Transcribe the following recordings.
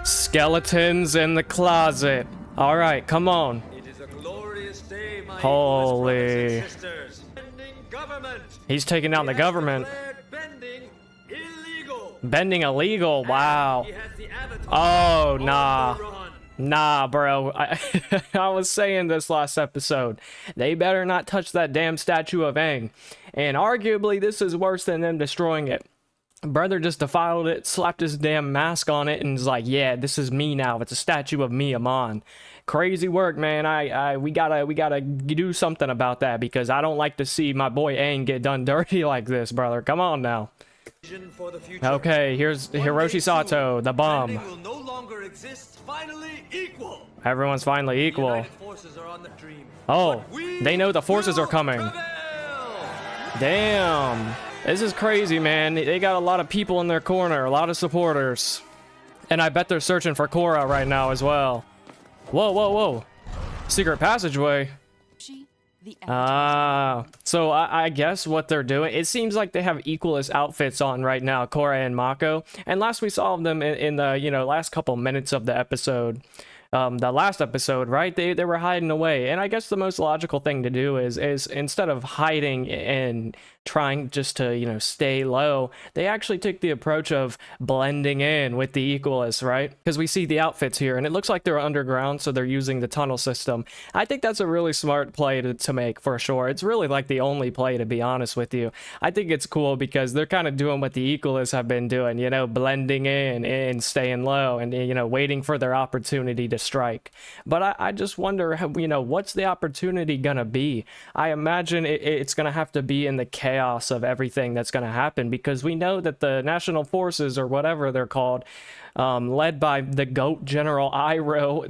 Skeletons in the closet. All right, come on. It is a glorious day, my Holy. brothers and sisters. Bending government. He's taking down the government. Bending illegal. Bending illegal. Wow. He has the avatar Oh, on nah. the run. Nah, bro. I was saying this last episode. They better not touch that damn statue of Aang. And arguably, this is worse than them destroying it. Brother just defiled it, slapped his damn mask on it, and is like, yeah, this is me now. It's a statue of me, Amon. Crazy work, man. We gotta do something about that, because I don't like to see my boy Aang get done dirty like this, brother. Come on now. For the future. Okay, here's Hiroshi Sato, the bomb. Bending will no longer exist. Finally equal. Everyone's finally equal. United forces are on the dream. Oh, But we they know the forces will are coming. prevail. Damn. This is crazy, man. They got a lot of people in their corner, a lot of supporters. And I bet they're searching for Korra right now as well. Whoa, whoa, whoa. Secret passageway. So I guess what they're doing, it seems like they have equalist outfits on right now, Korra and Mako. And last we saw them in the, last couple minutes of the episode. The last episode, right? They were hiding away. And I guess the most logical thing to do is instead of hiding and trying just to, stay low, they actually took the approach of blending in with the equalists, right? Because we see the outfits here, and it looks like they're underground, so they're using the tunnel system. I think that's a really smart play to make, for sure. It's really like the only play, to be honest with you. I think it's cool because they're kind of doing what the equalists have been doing, blending in and staying low and, waiting for their opportunity to strike. But I just wonder, what's the opportunity gonna be? I imagine it's gonna have to be in the chaos of everything that's gonna happen, because we know that the national forces, or whatever they're called, led by the GOAT General Iroh,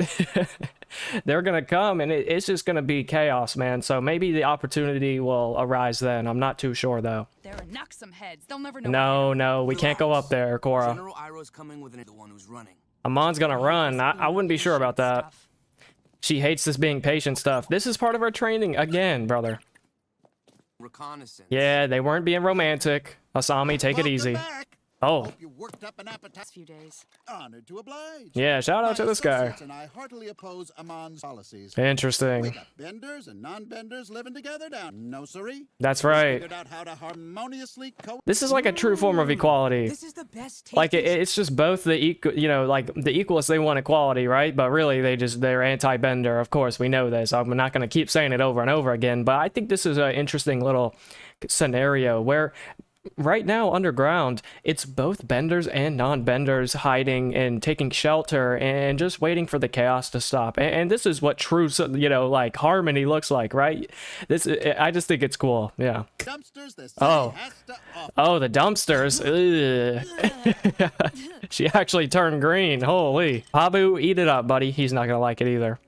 they're gonna come, and it's just gonna be chaos, man. So maybe the opportunity will arise then. I'm not too sure though. There are knock some heads. They'll never know. No, we can't go up there, Korra. General Iroh's coming with the one who's running. Amon's gonna run. I wouldn't be sure about that. She hates this being patient stuff. This is part of her training again, brother. Reconnaissance. Yeah, they weren't being romantic. Asami, take it easy. Oh. Hope you worked up an appetite. Few days. Honored to oblige. Yeah, shout out to this guy. Associates and I heartily oppose Amon's policies. Interesting. We got benders and non-benders living together down. No, siree. That's right. Figured out how to harmoniously This is like a true form of equality. This is the best. Like it's just both the like the equalists, they want equality, right? But really they're anti-bender. Of course, we know this. I'm not going to keep saying it over and over again, but I think this is an interesting little scenario where right now underground it's both benders and non-benders hiding and taking shelter and just waiting for the chaos to stop. And this is what true like harmony looks like, right? I just think it's cool. Yeah. dumpsters the city Oh. has to offer. Oh, the dumpsters. Ugh. She actually turned green. Holy. Pabu, eat it up, buddy. He's not gonna like it either.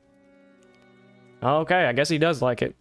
Okay, I guess he does like it.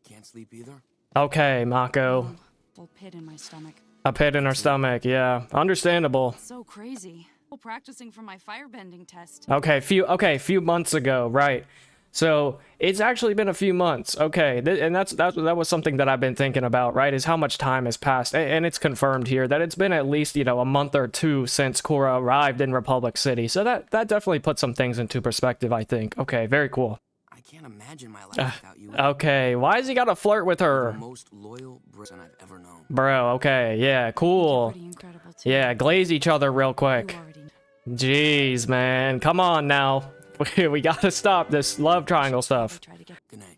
Can't sleep either. Okay, Mako. Full pit in my stomach. A pit in her stomach, yeah. Understandable. So crazy. Well, practicing for my firebending test. Okay, few months ago, right. So, it's actually been a few months. Okay, and that was something that I've been thinking about, right? Is how much time has passed. And it's confirmed here that it's been at least, a month or two since Korra arrived in Republic City. So that definitely puts some things into perspective, I think. Okay, very cool. I can't imagine my life without you. Okay, why has he got to flirt with her? The most loyal person I've ever known. Bro, okay, yeah, cool. Pretty incredible too. Yeah, glaze each other real You quick. already Jeez, man, come on now. We gotta stop this love triangle stuff. try to get Good night.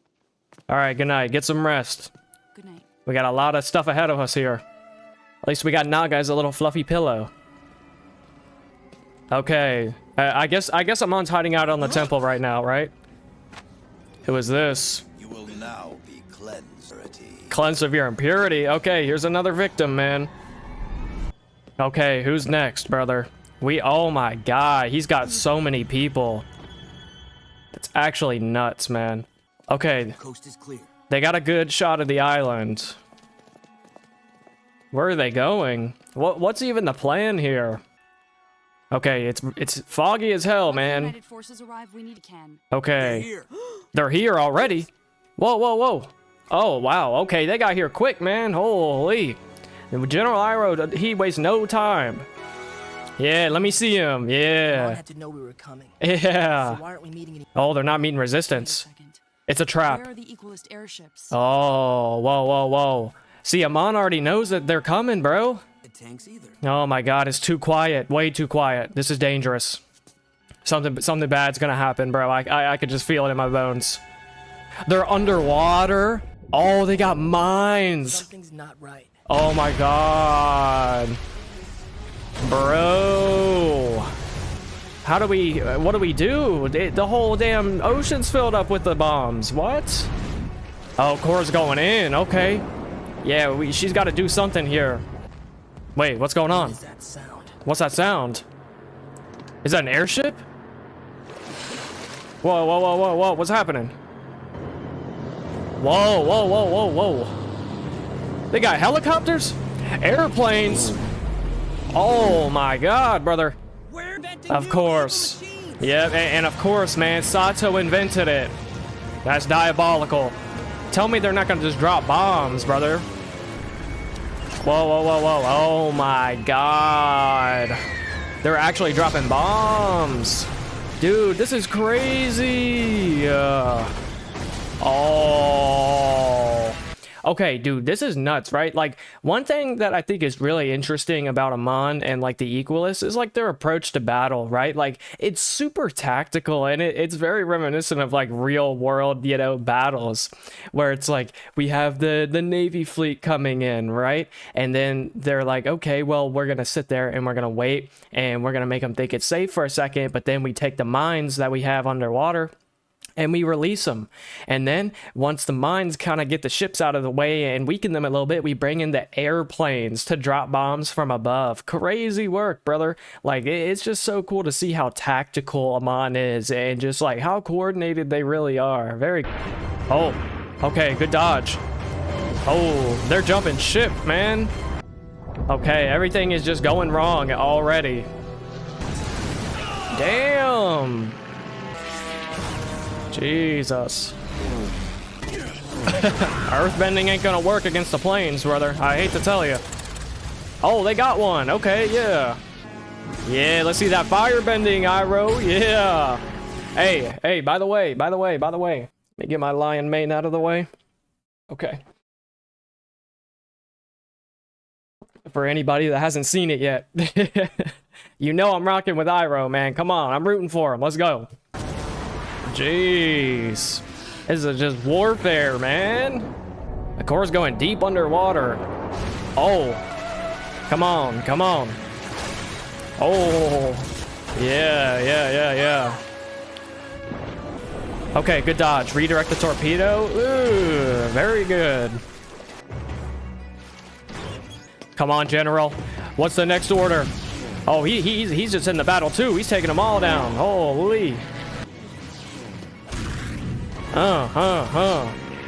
All right, good night. Get some rest. good night. We got a lot of stuff ahead of us here. At least we got Naga as a little fluffy pillow. Okay, I guess Amon's hiding out on the temple right now, right? Who is this? You will now be cleansed. Cleansed of your impurity. Okay, here's another victim, man. Okay, who's next, brother? Oh my god, he's got so many people. It's actually nuts, man. Okay, The coast is clear. they got a good shot of the island. Where are they going? What's even the plan here? Okay, it's foggy as hell, man. United forces arrive. We need can. Okay. Here. They're here already. Whoa, whoa, whoa. Oh, wow. Okay, they got here quick, man. Holy. General Iroh, he wastes no time. Yeah, let me see him. Mom Yeah. had to know we were coming. Yeah. So why aren't we meeting any? Oh, they're not meeting Wait a resistance. second. It's a trap. Where are the Equalist airships? Oh, whoa, whoa, whoa. See, Amon already knows that they're coming, bro. The tanks either. Oh my god, it's too quiet. Way too quiet. This is dangerous. Something bad's gonna happen, bro. I could just feel it in my bones. They're underwater. Oh, they got mines. Something's not right. Oh my god. Bro. How do we... what do we do? The whole damn ocean's filled up with the bombs. What? Oh, Korra's going in. Okay. Yeah, she's got to do something here. Wait, what's going on? What is that sound? What's that sound? Is that an airship? Whoa, whoa, whoa, whoa, whoa. What's happening? Whoa, whoa, whoa, whoa, whoa. They got helicopters? Airplanes? Oh my god, brother. Of course. Yep, and of course, man, Sato invented it. That's diabolical. Tell me they're not gonna just drop bombs, brother. Whoa, whoa, whoa, whoa. Oh my god. They're actually dropping bombs. Dude, this is crazy. Oh. Okay, dude, this is nuts, right? Like, one thing that I think is really interesting about Amon and, like, the Equalists is, like, their approach to battle, right? Like, it's super tactical, and it's very reminiscent of, like, real-world, you know, battles, where it's, like, we have the Navy fleet coming in, right? And then they're like, okay, well, we're gonna sit there, and we're gonna wait, and we're gonna make them think it's safe for a second, but then we take the mines that we have underwater, and we release them. And then once the mines kind of get the ships out of the way and weaken them a little bit, we bring in the airplanes to drop bombs from above. Crazy work, brother. Like, it's just so cool to see how tactical Amon is and just like how coordinated they really are. Very... Oh, okay, good dodge. Oh, they're jumping ship, man. Okay, everything is just going wrong already. Damn. Jesus. Earthbending ain't gonna work against the planes, brother. I hate to tell you. Oh, they got one. Okay, yeah. Yeah, let's see that firebending, Iroh. Yeah. Hey, by the way. Let me get my lion mane out of the way. Okay. For anybody that hasn't seen it yet. You know I'm rocking with Iroh, man. Come on, I'm rooting for him. Let's go. Jeez. This is just warfare, man. The Korra's going deep underwater. Oh. Come on. Oh. Yeah. Okay, good dodge. Redirect the torpedo. Ooh, very good. Come on, General. What's the next order? Oh, he's just in the battle too. He's taking them all down. Holy.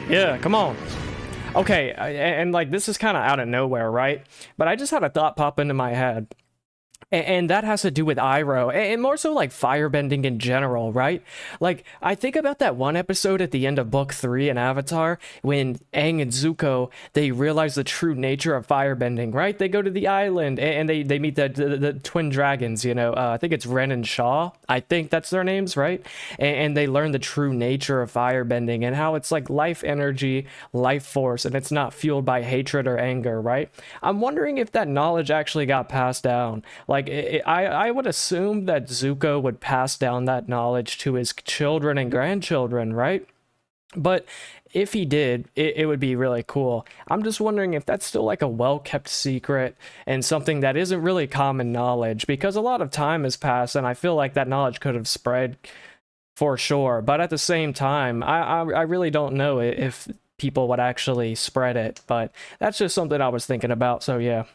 Yeah, come on. Okay, and like this is kind of out of nowhere, right? But I just had a thought pop into my head. And that has to do with Iroh, and more so like firebending in general, right? Like, I think about that one episode at the end of Book 3 in Avatar, when Aang and Zuko, they realize the true nature of firebending, right? They go to the island, and they meet the twin dragons, you know, I think it's Ren and Shaw, I think that's their names, right? And they learn the true nature of firebending, and how it's like life energy, life force, and it's not fueled by hatred or anger, right? I'm wondering if that knowledge actually got passed down. Like, I would assume that Zuko would pass down that knowledge to his children and grandchildren, right? But if he did, it would be really cool. I'm just wondering if that's still like a well-kept secret and something that isn't really common knowledge, because a lot of time has passed and I feel like that knowledge could have spread for sure. But at the same time, I really don't know if people would actually spread it. But that's just something I was thinking about, so yeah.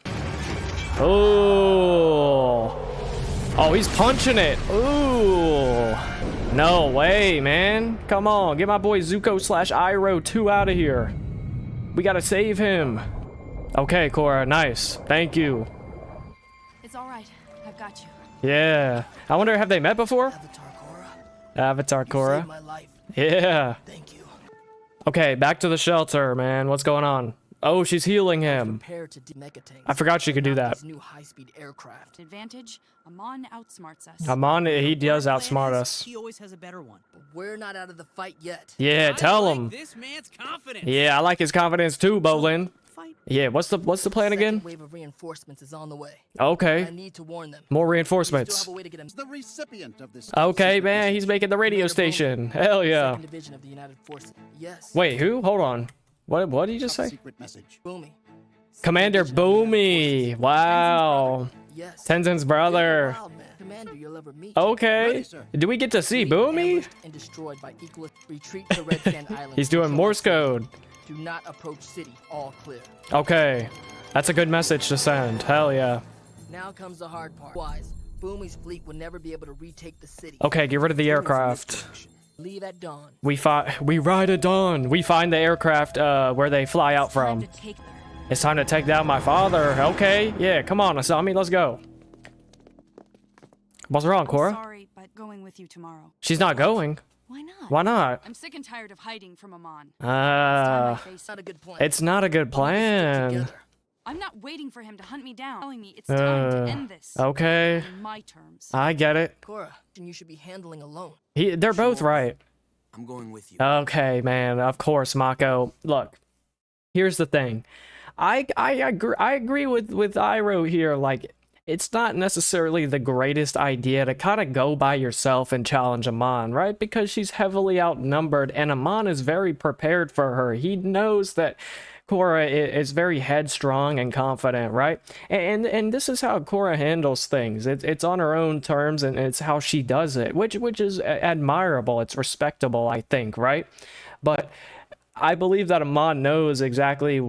Oh, he's punching it. Ooh. No way, man. Come on, get my boy Zuko / Iroh 2 out of here. We gotta save him. Okay, Korra, nice. Thank you. It's all right. I've got you. Yeah. I wonder, have they met before? Avatar Korra. Avatar You Korra. saved my life. Yeah. Thank you. Okay, back to the shelter, man. What's going on? Oh, she's healing him. Prepare to mega tanks. I forgot she could do that. These new high-speed aircraft. Advantage, Amon outsmarts us. Amon, he does outsmart us. He always has a better one. But we're not out of the fight yet. Yeah, tell I like him. this man's confidence. Yeah, I like his confidence too, Bolin. Fight. Yeah, what's the plan again? Second wave of reinforcements is on the way. Okay, I need to warn them. more We still reinforcements. have a way to get them. The recipient of this. Okay, man, he's making the radio station. Hell yeah. Second division of the United Forces. Yes. Wait, who? Hold on. What did you just say? Secret message. Boomy. Commander Second division of the United Boomy. Wow. Forces. Yes. Tenzin's brother. Wild man. Commander you'll ever meet. Okay. Ready, sir. Do we get to see We Boomy? ambushed and destroyed by equal retreat to Red Sand Island. He's doing Morse code. Do not approach city. All clear. Okay. That's a good message to send. Hell yeah. Now comes the hard part. Wise, Boomy's fleet will never be able to retake the city. Okay, get rid of the aircraft. Leave at dawn. We ride at dawn. We find the aircraft where they fly out Time from. to take them. It's time to take down my father. Okay, yeah, come on, Asami, let's go. What's wrong, Korra? Sorry, but going with you tomorrow. She's not going. Why not? Why not? I'm sick and tired of hiding from Amon. It's time I face It's not a good plan. It's not a good plan. Together. I'm not waiting for him to hunt me down. Telling me it's time to end this. Okay, On my terms. I get it. Korra, you should be handling alone. They're both right. I'm going with you. Okay, man. Of course, Mako. Look, here's the thing. I agree with Iroh here. Like, it's not necessarily the greatest idea to kind of go by yourself and challenge Amon, right? Because she's heavily outnumbered, and Amon is very prepared for her. He knows that Korra is very headstrong and confident, right? And this is how Korra handles things. It's on her own terms, and it's how she does it, which is admirable. It's respectable, I think, right? But I believe that Amon knows exactly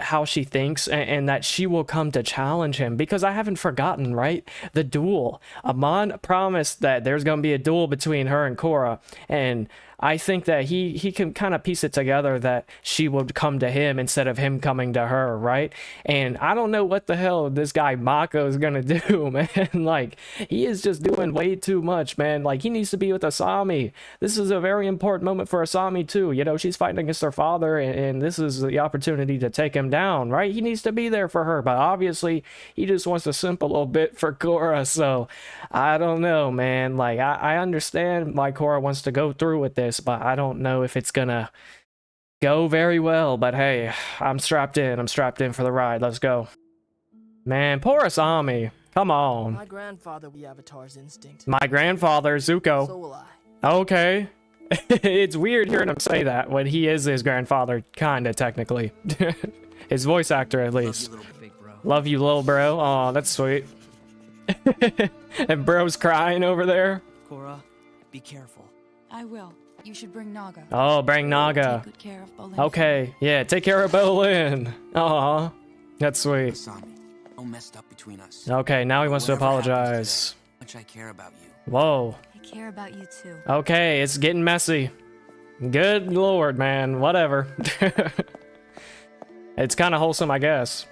how she thinks, and that she will come to challenge him, because I haven't forgotten, right? The duel. Amon promised that there's going to be a duel between her and Korra, and I think that he can kind of piece it together that she would come to him instead of him coming to her, right? And I don't know what the hell this guy Mako is gonna do, man. Like, he is just doing way too much, man. Like, he needs to be with Asami. This is a very important moment for Asami too. You know, she's fighting against her father, and this is the opportunity to take him down, right? He needs to be there for her, but obviously he just wants to simp a little bit for Korra. So I don't know, man. Like, I understand why Korra wants to go through with this, but I don't know if it's gonna go very well. But hey, I'm strapped in for the ride. Let's go, man. Poor Asami, come on. My grandfather, the Avatar's instinct. My grandfather, So Zuko. will I. Okay. It's weird hearing him say that when he is his grandfather, kinda technically. His voice actor, at least. Love you, little bro. Oh, that's sweet. And bro's crying over there. Korra, be careful. I will. You should bring Naga. Oh, bring Naga. Take good care of Bolin. Okay, yeah, take care of Bolin. Aw, that's sweet. Asami, no messed up between us. Okay, now he wants to Whatever happens apologize. today, how much I care about you. Whoa. I care about you too. Okay, it's getting messy. Good lord, man. Whatever. It's kind of wholesome, I guess.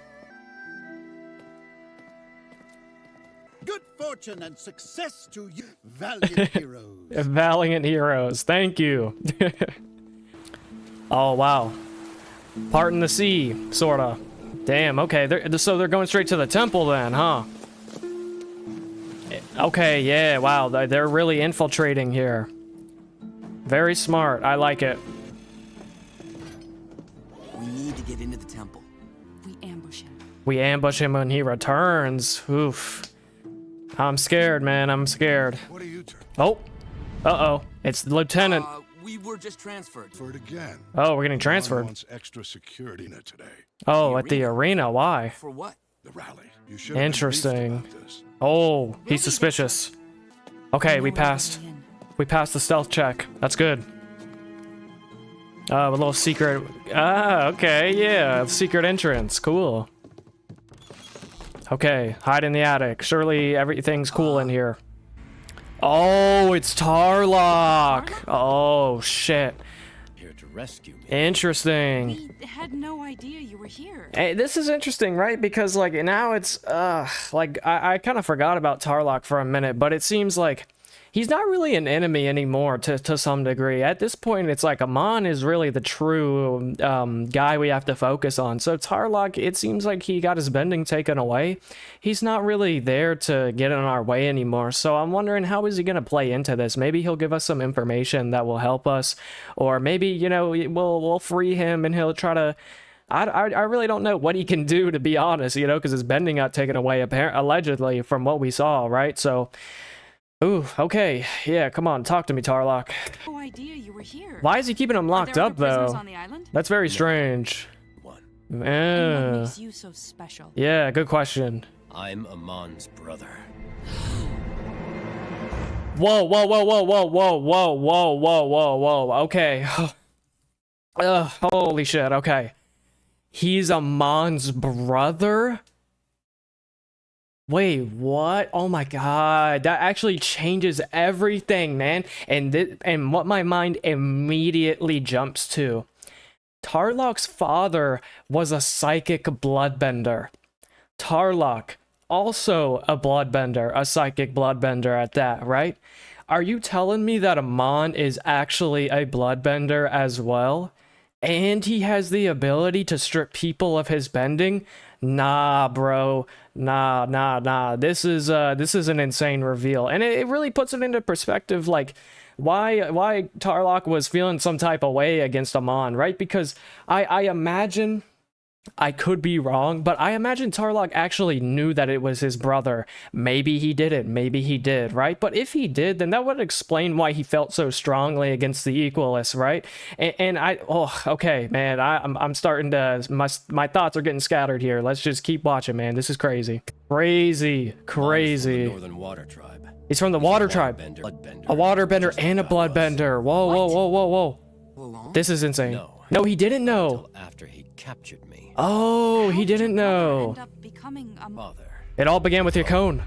Good fortune and success to you, valiant heroes. Valiant heroes. Thank you. Oh, wow. Part in the sea, sorta. Damn, okay. So they're going straight to the temple then, huh? Okay, yeah, wow. They're really infiltrating here. Very smart. I like it. We need to get into the temple. We ambush him. We ambush him when he returns. Oof. I'm scared, man. I'm scared. What are you two? Oh. Uh-oh. It's the lieutenant. We were just transferred. For it again. Oh, we're getting One transferred. wants extra security net today. Oh, at the arena. Why? For what? The rally. You should have been Interesting. briefed about this. Oh, he's suspicious. Okay, Know we we're passed. going in. We passed the stealth check. That's good. A little secret. Ah, okay, yeah. Secret entrance. Cool. Okay, hide in the attic. Surely everything's cool in here. Oh, it's Tarlock. Oh, shit. Here to rescue me. Interesting. We had no idea you were here. Hey, this is interesting, right? Because, like, now it's, like, I kind of forgot about Tarlock for a minute, but it seems like he's not really an enemy anymore to some degree. At this point, it's like Amon is really the true guy we have to focus on. So Tarlok, it seems like he got his bending taken away. He's not really there to get in our way anymore. So I'm wondering, how is he going to play into this? Maybe he'll give us some information that will help us, or maybe, you know, we'll free him and he'll try to... I really don't know what he can do, to be honest, you know, because his bending got taken away, allegedly, from what we saw, right? So, ooh, okay, yeah, come on, talk to me, Tarlok. No idea you were here. Why is he keeping him locked Are there up, other prisoners though? on the island? That's very strange. One. And what Yeah, makes you so special? yeah, good question. I'm Amon's brother. Whoa, whoa, whoa, whoa, whoa, whoa, whoa, whoa, whoa, whoa, whoa, okay. Holy shit, okay. He's Amon's brother? Wait, what? Oh my god, that actually changes everything, man. And what my mind immediately jumps to. Tarlok's father was a psychic bloodbender. Tarlok, also a bloodbender, a psychic bloodbender at that, right? Are you telling me that Amon is actually a bloodbender as well? And he has the ability to strip people of his bending? Nah, bro. Nah. This is an insane reveal. And it really puts it into perspective, like, why Tarlok was feeling some type of way against Amon, right? Because I imagine... I could be wrong, but I imagine Tarlok actually knew that it was his brother. Maybe he didn't, maybe he did, right? But if he did, then that would explain why he felt so strongly against the Equalists, right? Okay, man, I'm starting to, my thoughts are getting scattered here. Let's just keep watching, man. This is crazy. Crazy. Northern Water Tribe. He's from the Water Tribe. A waterbender and a bloodbender. Whoa. Alone? This is insane. No, he didn't know. After he captured me. Oh, he didn't know. End up becoming a Father. It all began with your cone.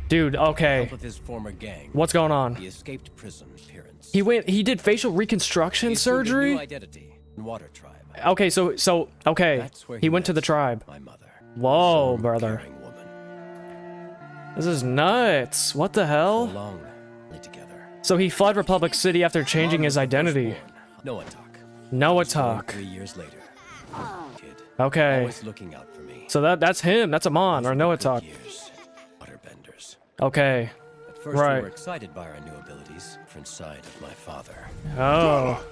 Dude, okay. With his former gang. What's going on? He escaped prison appearance. He did facial reconstruction He assumed a new surgery? identity. Water Tribe. Okay, okay. That's where He went to met the tribe. My mother. Whoa, brother. Caring woman. This is nuts. What the So hell? long together. So he fled Republic City after changing his identity. Noah talk. 3 years later. Kid. Okay. Always looking out for me. So that's him. That's Amon, or Noah talk. Years. Waterbenders. Okay. At first Right. we were excited by our new abilities. Different side of my father. Oh,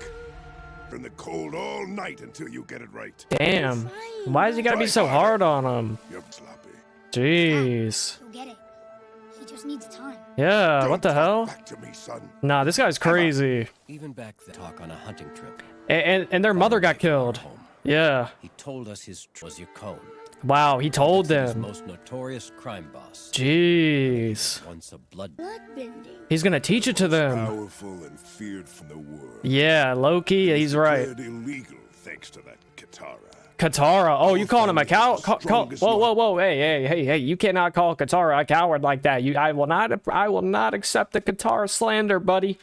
In the cold all night until you get it right. damn. Why is he gotta be so hard on him? You're sloppy. Jeez. He'll get it. He just needs time. Yeah, what the Don't hell? talk back to me, son. Nah, this guy's crazy. Even back then, talk on a hunting trip. And their mother got killed. Home. Yeah. He told us his was Yukon. Wow, he told His them. most notorious crime boss. Jeez. Once a blood. Bloodbending. He's gonna teach it to them. Powerful and feared from the world. Yeah, Loki, he's right. Declared illegal thanks to that Katara. Katara. Oh, you calling him a cow? Strongest Whoa. Hey. You cannot call Katara a coward like that. I will not accept the Katara slander, buddy.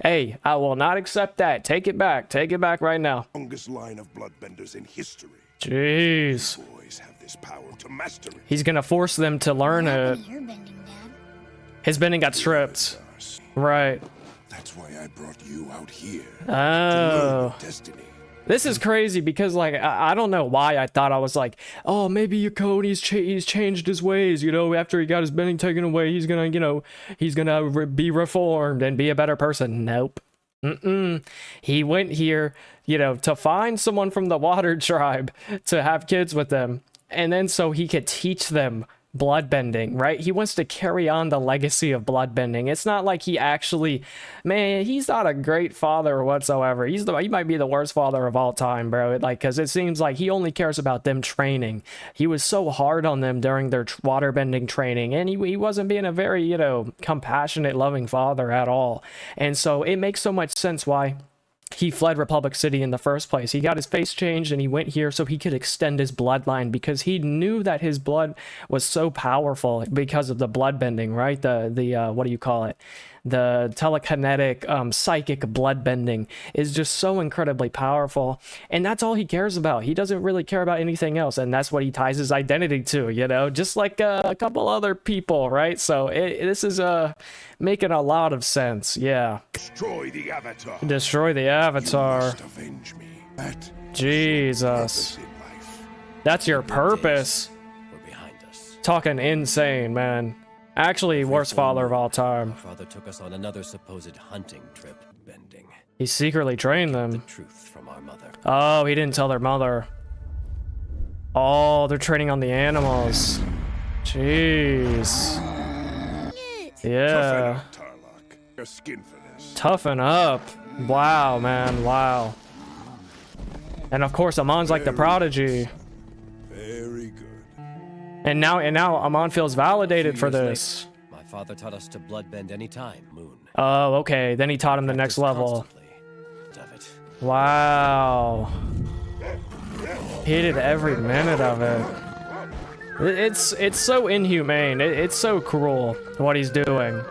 Hey, I will not accept that. Take it back. Take it back right now. Longest line of bloodbenders in history. Jeez. Boys have this power to master it. He's gonna force them to learn What it. happened to your bending, Dad? His bending got stripped. Right. That's why I brought you out here. To Oh. learn your destiny. This is crazy because, like, I don't know why I thought I was like, oh, maybe Yukon, he's changed his ways, you know, after he got his bending taken away, he's gonna, you know, he's gonna be reformed and be a better person. Nope. He went here, you know, to find someone from the Water Tribe to have kids with them, and then so he could teach them bloodbending, right? He wants to carry on the legacy of bloodbending. It's not like he actually, man, he's not a great father whatsoever. He might be the worst father of all time, bro. Like, because it seems like he only cares about them training. He was so hard on them during their waterbending training, and he wasn't being a very, you know, compassionate, loving father at all. And so it makes so much sense why he fled Republic City in the first place. He got his face changed and he went here so he could extend his bloodline because he knew that his blood was so powerful because of the bloodbending, right? The what do you call it? the telekinetic, psychic bloodbending is just so incredibly powerful. And that's all he cares about. He doesn't really care about anything else. And that's what he ties his identity to, you know, just like a couple other people, right? So this is making a lot of sense. Yeah. Destroy the Avatar. Destroy the You Avatar. must avenge me. That Jesus. purpose in life. That's your purpose. We're behind us. Talking insane, man. Actually, worst father of all time. My father took us on another supposed hunting trip, bending. He secretly trained The them. truth from our mother. Oh, he didn't tell their mother. Oh, they're training on the animals. Jeez. Yeah. Toughen up, Tarlok. Your skin for this. Toughen up. Wow, man. Wow. And of course, Amon's like the prodigy. Very good. And now Amon feels validated for Years later, this. My father taught us to bloodbend anytime, Moon. Oh, okay. Then he taught him the next Practiced level. constantly. Of it. Wow. Hated every minute of it. It's so inhumane. It's so cruel what he's doing.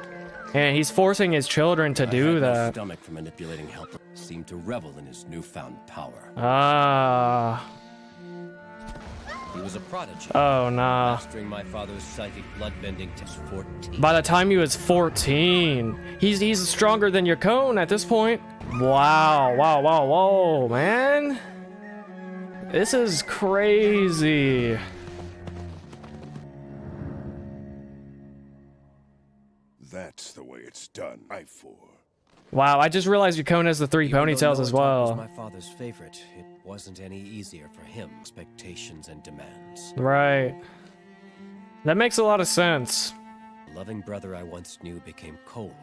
And he's forcing his children to I do had no that. stomach for manipulating help. Seemed to revel in his newfound power. Ah. He was a prodigy. Oh, nah. Mastering my father's psychic bloodbending to 14. By the time he was 14, he's stronger than Yakone at this point. Wow, wow, wow, whoa, man. This is crazy. That's the way it's done. I for. Wow, I just realized Yakone has the three Even though ponytails as Noah was well. my father's favorite, it wasn't any easier for him. Expectations and demands. Right. That makes a lot of sense. The loving brother I once knew became cold,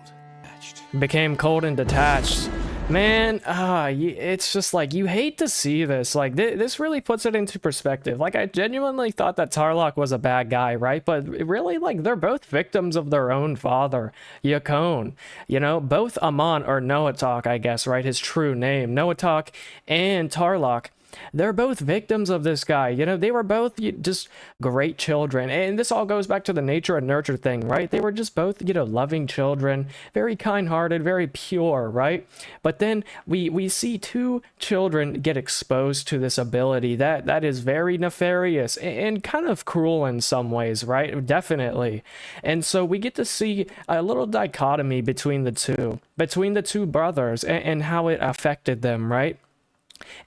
attached. Became cold and detached. Man, it's just like, you hate to see this. Like, this really puts it into perspective. Like, I genuinely thought that Tarlok was a bad guy, right? But really, like, they're both victims of their own father, Yakone. You know, both Amon, or Noatok, I guess, right? His true name. Noatok and Tarlok. They're both victims of this guy. You know, they were both just great children. And this all goes back to the nature and nurture thing, right? They were just both, you know, loving children, very kind-hearted, very pure, right? But then we see two children get exposed to this ability that is very nefarious and kind of cruel in some ways, right? Definitely. And so we get to see a little dichotomy between the two brothers and how it affected them, right?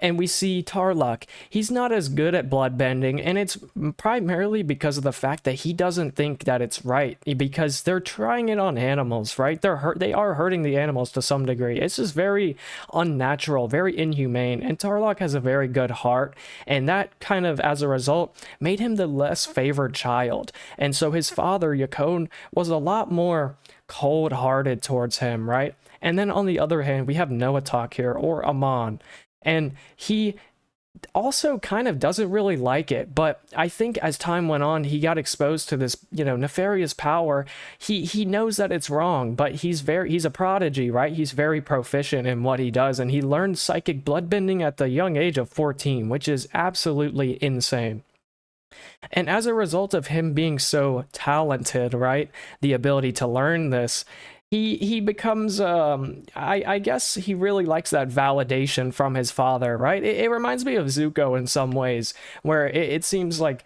And we see Tarlok. He's not as good at bloodbending, and it's primarily because of the fact that he doesn't think that it's right, because they're trying it on animals, right? They are hurting the animals to some degree. It's just very unnatural, very inhumane, and Tarlok has a very good heart, and that kind of, as a result, made him the less favored child. And so his father, Yakone, was a lot more cold-hearted towards him, right? And then on the other hand, we have Noatok here, or Amon. And he also kind of doesn't really like it, but I think as time went on, he got exposed to this, you know, nefarious power. He knows that it's wrong, but he's a prodigy, right? He's very proficient in what he does, and he learned psychic bloodbending at the young age of 14, which is absolutely insane. And as a result of him being so talented, right, the ability to learn this, he becomes, I guess he really likes that validation from his father, right? It reminds me of Zuko in some ways, where it seems like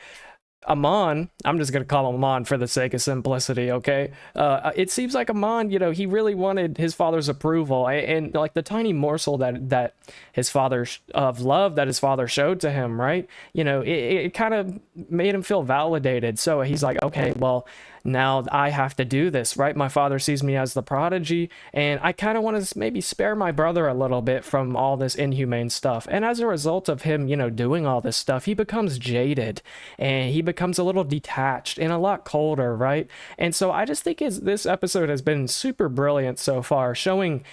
Amon, I'm just going to call him Amon for the sake of simplicity, okay? It seems like Amon, you know, he really wanted his father's approval, and like the tiny morsel that his father, of love that his father showed to him, right? You know, it kind of made him feel validated. So he's like, okay, well, now I have to do this, right? My father sees me as the prodigy, and I kind of want to maybe spare my brother a little bit from all this inhumane stuff. And as a result of him, you know, doing all this stuff, he becomes jaded, and he becomes a little detached and a lot colder, right? And so I just think this episode has been super brilliant so far, showing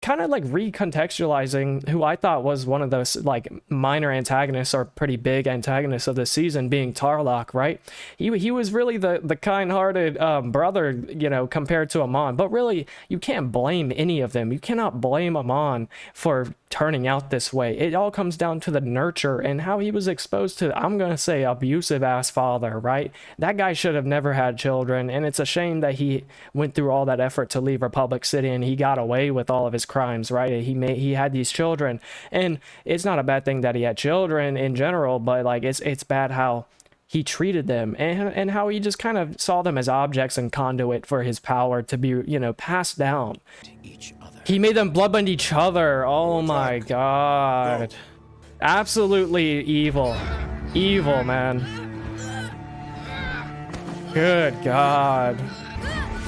kind of like recontextualizing who I thought was one of those like minor antagonists or pretty big antagonists of the season, being Tarlok, right? He was really the kind-hearted brother, you know, compared to Amon. But really, you can't blame any of them. You cannot blame Amon for turning out this way. It all comes down to the nurture and how he was exposed to, I'm gonna say, abusive ass father, right? That guy should have never had children, and it's a shame that he went through all that effort to leave Republic City and he got away with all of his crimes, right? He had these children, and it's not a bad thing that he had children in general, but like it's bad how he treated them, and how he just kind of saw them as objects and conduit for his power to be, you know, passed down. Each other. He made them bloodbend each other. Oh my god. Absolutely evil. Evil, man. Good god.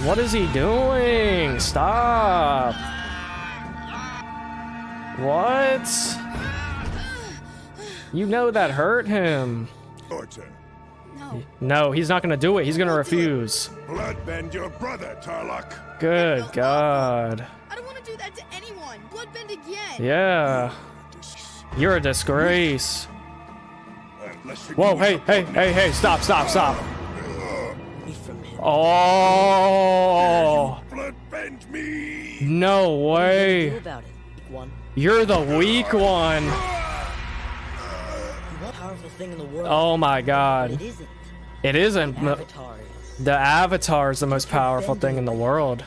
What is he doing? Stop. What? You know that hurt him. Torture. No, he's not gonna do it. He's gonna refuse. Bloodbend your brother, Tarlok. Good god. I don't want to do that to anyone. Bloodbend again. Yeah. You're a disgrace. Unless you Whoa, do hey, it hey, upon hey, me. hey, stop, stop, stop. From him. Oh, Bloodbend me. no Do way. about it. One. You're the weak one. The most powerful thing in the world. Oh my But god. it isn't. It isn't. Avatar is. The Avatar is the most powerful thing in the world.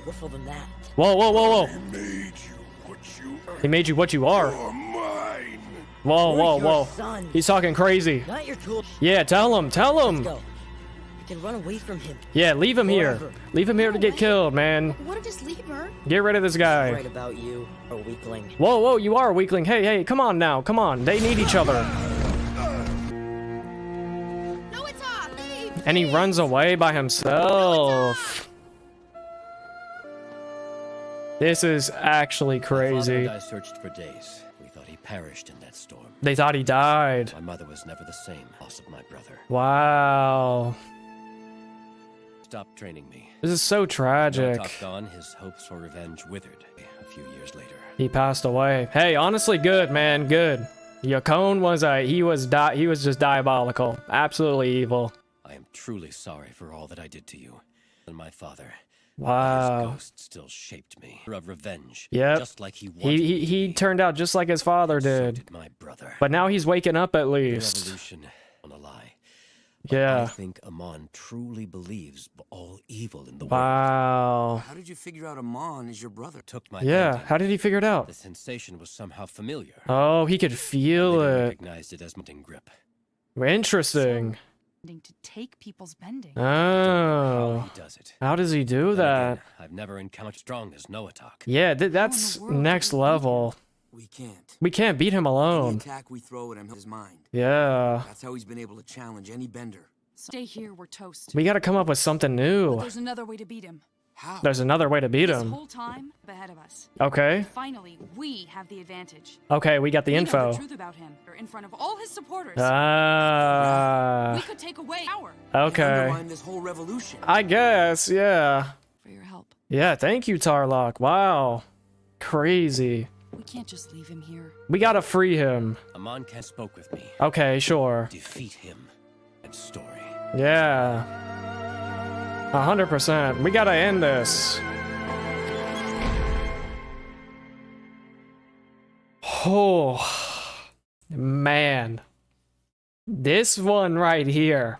Wiffle than that. Whoa, whoa, whoa, whoa. Made you what you are. He made you what you are. You're mine. Whoa, whoa, We're your whoa. son. He's talking crazy. Not your tool. Yeah, tell him, tell Let's him. go. We can run away from him. Yeah, leave him here. Forever. Leave him here to get killed, man. What if just leave her? Get rid of this guy. Right about you, a weakling. Whoa, whoa, you are a weakling. Hey, hey, come on now, come on. They need each other. No, it's off. Leave. And he runs away by himself. This is actually My father crazy. and I searched for days. We thought he perished in that storm. They thought he died. My mother was never the same. Loss of my brother. Wow. Stopped training me. This is so tragic. Notok gone, his hopes for revenge withered a few years later. He passed away. Hey, honestly, good, man, good. Yakone was he was just diabolical. Absolutely evil. I am truly sorry for all that I did to you and my father. Wow. His ghost still shaped me. Of revenge. Yep. Just like he wanted He me. turned out just like his father So did. my brother. But now he's waking up at The least. revolution on a lie. But I Yeah. think Amon truly believes all evil in the world. Wow. How did you figure out Amon is your brother? Took my Yeah, hand in. how did he figure it out? The sensation was somehow familiar. Oh, he could feel Later it. recognized it as mounting grip. Interesting. To take people's bending. Don't know how Oh. he does it. How does he do Then that? again, I've never encountered strong as Noatok. Yeah, that's world next can we beat level. We can't. We can't beat him Any alone. attack we throw at him his mind. Yeah. That's how he's been able to challenge any bender. Stay here, we're toast. We gotta come up with something new. There's another way to beat him. How? There's another way to beat This him. whole time ahead of us. Okay. Finally, we have the advantage. Okay, we got the We know info. the truth about him in front of all his supporters. Ah. we could take away power. Okay. Undermine this whole revolution. I guess, yeah. For your help. Yeah, thank you, Tarlok. Wow. Crazy. We can't just leave him here. We gotta free him. Amon can spoke with me. Okay, sure. Defeat him. And story. Yeah. 100%. We gotta end this. Oh, man. This one right here.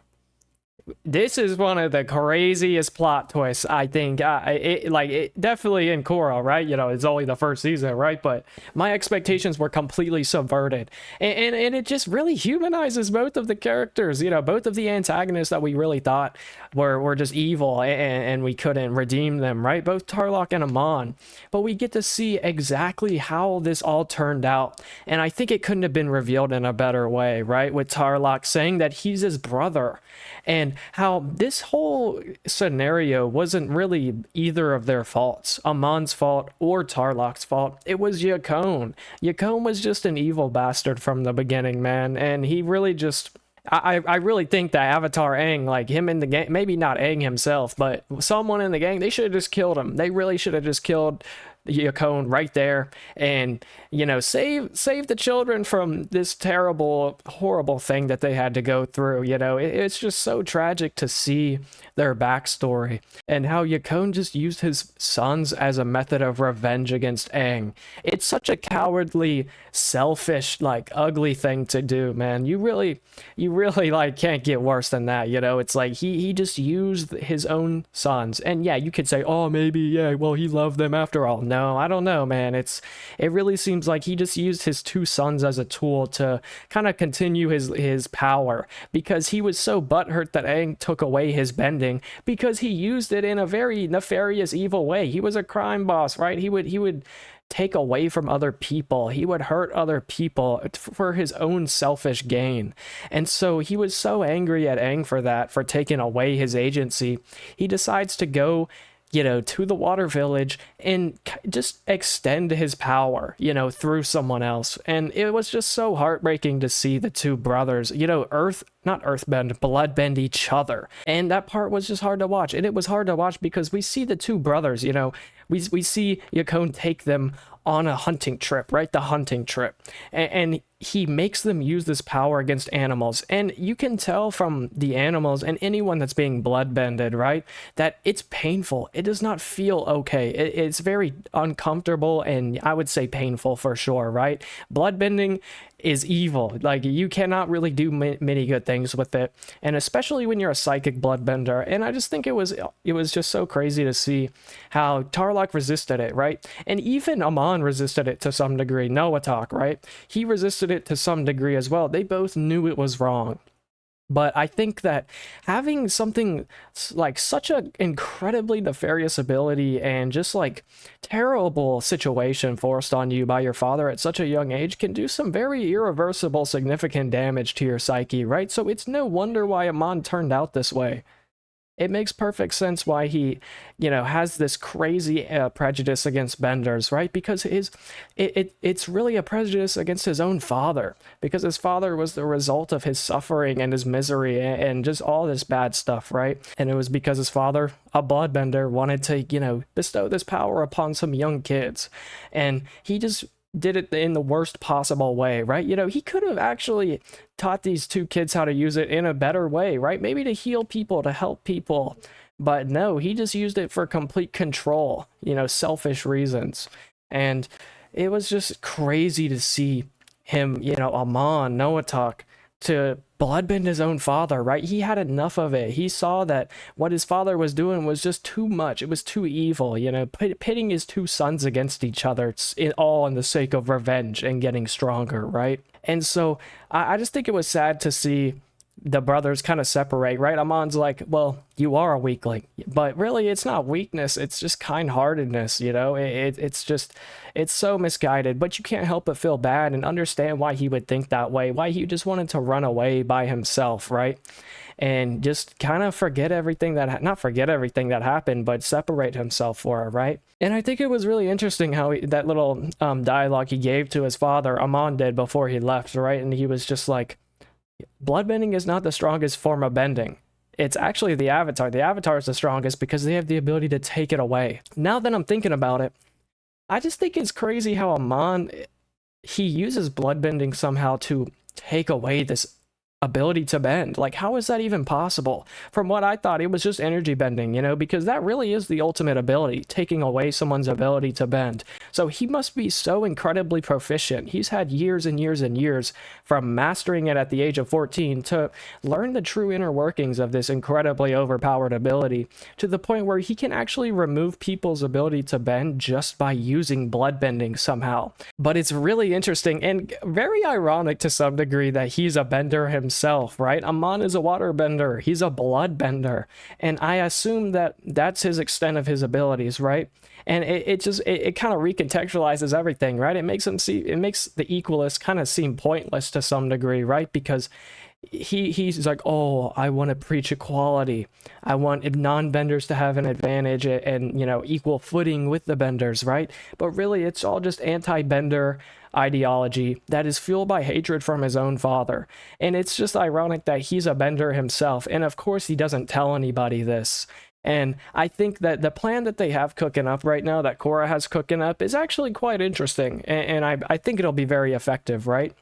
This is one of the craziest plot twists, I think. It definitely in Korra, right? You know, it's only the first season, right? But my expectations were completely subverted. And it just really humanizes both of the characters, you know, both of the antagonists that we really thought were just evil and we couldn't redeem them, right? Both Tarlok and Amon. But we get to see exactly how this all turned out. And I think it couldn't have been revealed in a better way, right? With Tarlok saying that he's his brother. And how this whole scenario wasn't really either of their faults, Amon's fault or Tarlok's fault. It was Yakone. Yakone was just an evil bastard from the beginning, man, and he really just... I really think that Avatar Aang, like him in the gang, maybe not Aang himself, but someone in the gang, they should have just killed him. They really should have just killed Yukon right there and, you know, save the children from this terrible, horrible thing that they had to go through. You know, it's just so tragic to see their backstory and how Yukon just used his sons as a method of revenge against Aang. It's such a cowardly, selfish, like ugly thing to do, man. You really like can't get worse than that. You know, it's like he just used his own sons. And yeah, you could say, oh, maybe, yeah, well, he loved them after all. No, I don't know, man. It really seems like he just used his two sons as a tool to kind of continue his power, because he was so butthurt that Aang took away his bending, because he used it in a very nefarious, evil way. He was a crime boss, right? He would take away from other people. He would hurt other people for his own selfish gain. And so he was so angry at Aang for that, for taking away his agency. He decides to go, you know, to the water village and just extend his power, you know, through someone else. And it was just so heartbreaking to see the two brothers, you know, bloodbend each other. And that part was just hard to watch. And it was hard to watch because we see the two brothers, you know, we see Yukon take them on a hunting trip, right? The hunting trip. And he makes them use this power against animals. And you can tell from the animals and anyone that's being bloodbended, right, that it's painful. It does not feel okay. It's very uncomfortable and I would say painful for sure, right? Bloodbending is evil. Like, you cannot really do many good things with it, and especially when you're a psychic bloodbender. And I just think it was just so crazy to see how Tarlok resisted it, right? And even Amon resisted it to some degree. Noatak, right? He resisted it to some degree as well. They both knew it was wrong. But I think that having something like such an incredibly nefarious ability and just like terrible situation forced on you by your father at such a young age can do some very irreversible, significant damage to your psyche, right? So it's no wonder why Amon turned out this way. It makes perfect sense why he, you know, has this crazy prejudice against benders, right? Because it's really a prejudice against his own father, because his father was the result of his suffering and his misery and just all this bad stuff, right? And it was because his father, a bloodbender, wanted to, you know, bestow this power upon some young kids. And he just did it in the worst possible way, right? You know, he could have actually taught these two kids how to use it in a better way, right? Maybe to heal people, to help people. But no, he just used it for complete control, you know, selfish reasons. And it was just crazy to see him, you know, Amon, Noatak, to bloodbend his own father, right? He had enough of it. He saw that what his father was doing was just too much. It was too evil, you know, pitting his two sons against each other, all in the sake of revenge and getting stronger, right? And so I just think it was sad to see the brothers kind of separate, right? Amon's like, well, you are a weakling, but really it's not weakness, it's just kind-heartedness, you know? It's so misguided, but you can't help but feel bad and understand why he would think that way, why he just wanted to run away by himself, right? And just kind of forget everything that, not forget everything that happened, but separate himself for it, right? And I think it was really interesting how that little dialogue he gave to his father, Amon did, before he left, right? And he was just like, bloodbending is not the strongest form of bending. It's actually the Avatar. The Avatar is the strongest because they have the ability to take it away. Now that I'm thinking about it, I just think it's crazy how Amon, he uses bloodbending somehow to take away this ability to bend. Like, how is that even possible? From what I thought, it was just energy bending, you know, because that really is the ultimate ability, taking away someone's ability to bend. So he must be so incredibly proficient. He's had years and years and years from mastering it at the age of 14 to learn the true inner workings of this incredibly overpowered ability, to the point where he can actually remove people's ability to bend just by using bloodbending somehow. But it's really interesting and very ironic to some degree that he's a bender himself, right? Amon is a waterbender, he's a bloodbender, and I assume that that's his extent of his abilities, right? And it kind of recontextualizes everything, right? It makes the equalist kind of seem pointless to some degree, right? Because he's like, oh, I want to preach equality. I want non-benders to have an advantage and, you know, equal footing with the benders, right? But really, it's all just anti-bender ideology that is fueled by hatred from his own father. And it's just ironic that he's a bender himself. And of course, he doesn't tell anybody this. And I think that the plan that they have cooking up right now, that Korra has cooking up, is actually quite interesting. And I think it'll be very effective, right?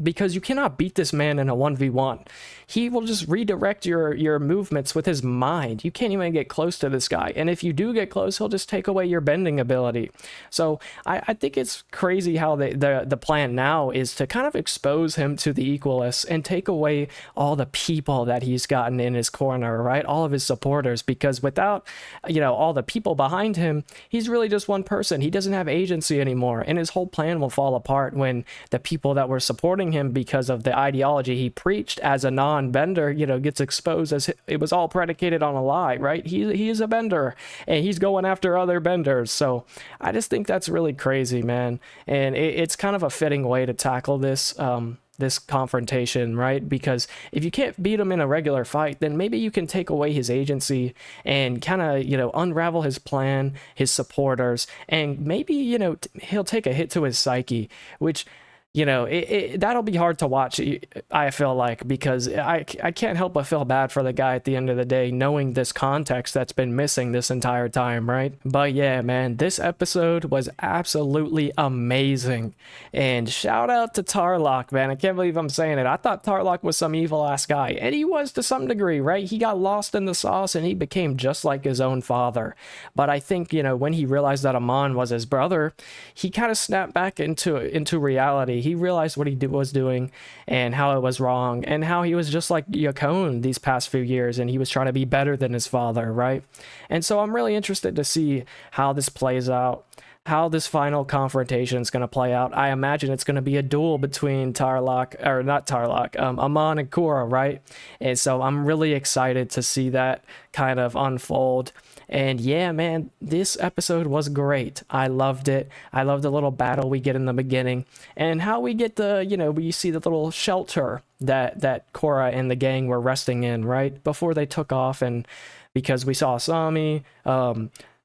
Because you cannot beat this man in a 1v1. He will just redirect your movements with his mind. You can't even get close to this guy. And if you do get close, he'll just take away your bending ability. So I think it's crazy how the plan now is to kind of expose him to the Equalists and take away all the people that he's gotten in his corner, right? All of his supporters. Because without, all the people behind him, he's really just one person. He doesn't have agency anymore. And his whole plan will fall apart when the people that were supporting him because of the ideology he preached as a non-bender, gets exposed as it was all predicated on a lie, right? He is a bender and he's going after other benders. So I just think that's really crazy, man. And it's kind of a fitting way to tackle this this confrontation, right? Because if you can't beat him in a regular fight, then maybe you can take away his agency and kind of, unravel his plan, his supporters, and maybe, he'll take a hit to his psyche, which that'll be hard to watch, I feel like, because I can't help but feel bad for the guy at the end of the day, knowing this context that's been missing this entire time, right? But yeah, man, this episode was absolutely amazing. And shout out to Tarlok, man. I can't believe I'm saying it. I thought Tarlok was some evil ass guy, and he was to some degree, right? He got lost in the sauce and he became just like his own father. But I think, when he realized that Amon was his brother, he kind of snapped back into reality. He realized what he was doing and how it was wrong, and how he was just like Yakone these past few years, and he was trying to be better than his father, right? And so I'm really interested to see how this plays out, how this final confrontation is going to play out. I imagine it's going to be a duel between Amon and Korra, right? And so I'm really excited to see that kind of unfold. And yeah, man, this episode was great. I loved it. I love the little battle we get in the beginning, and how we get we see the little shelter that Korra and the gang were resting in, right? Before they took off, and because we saw Asami,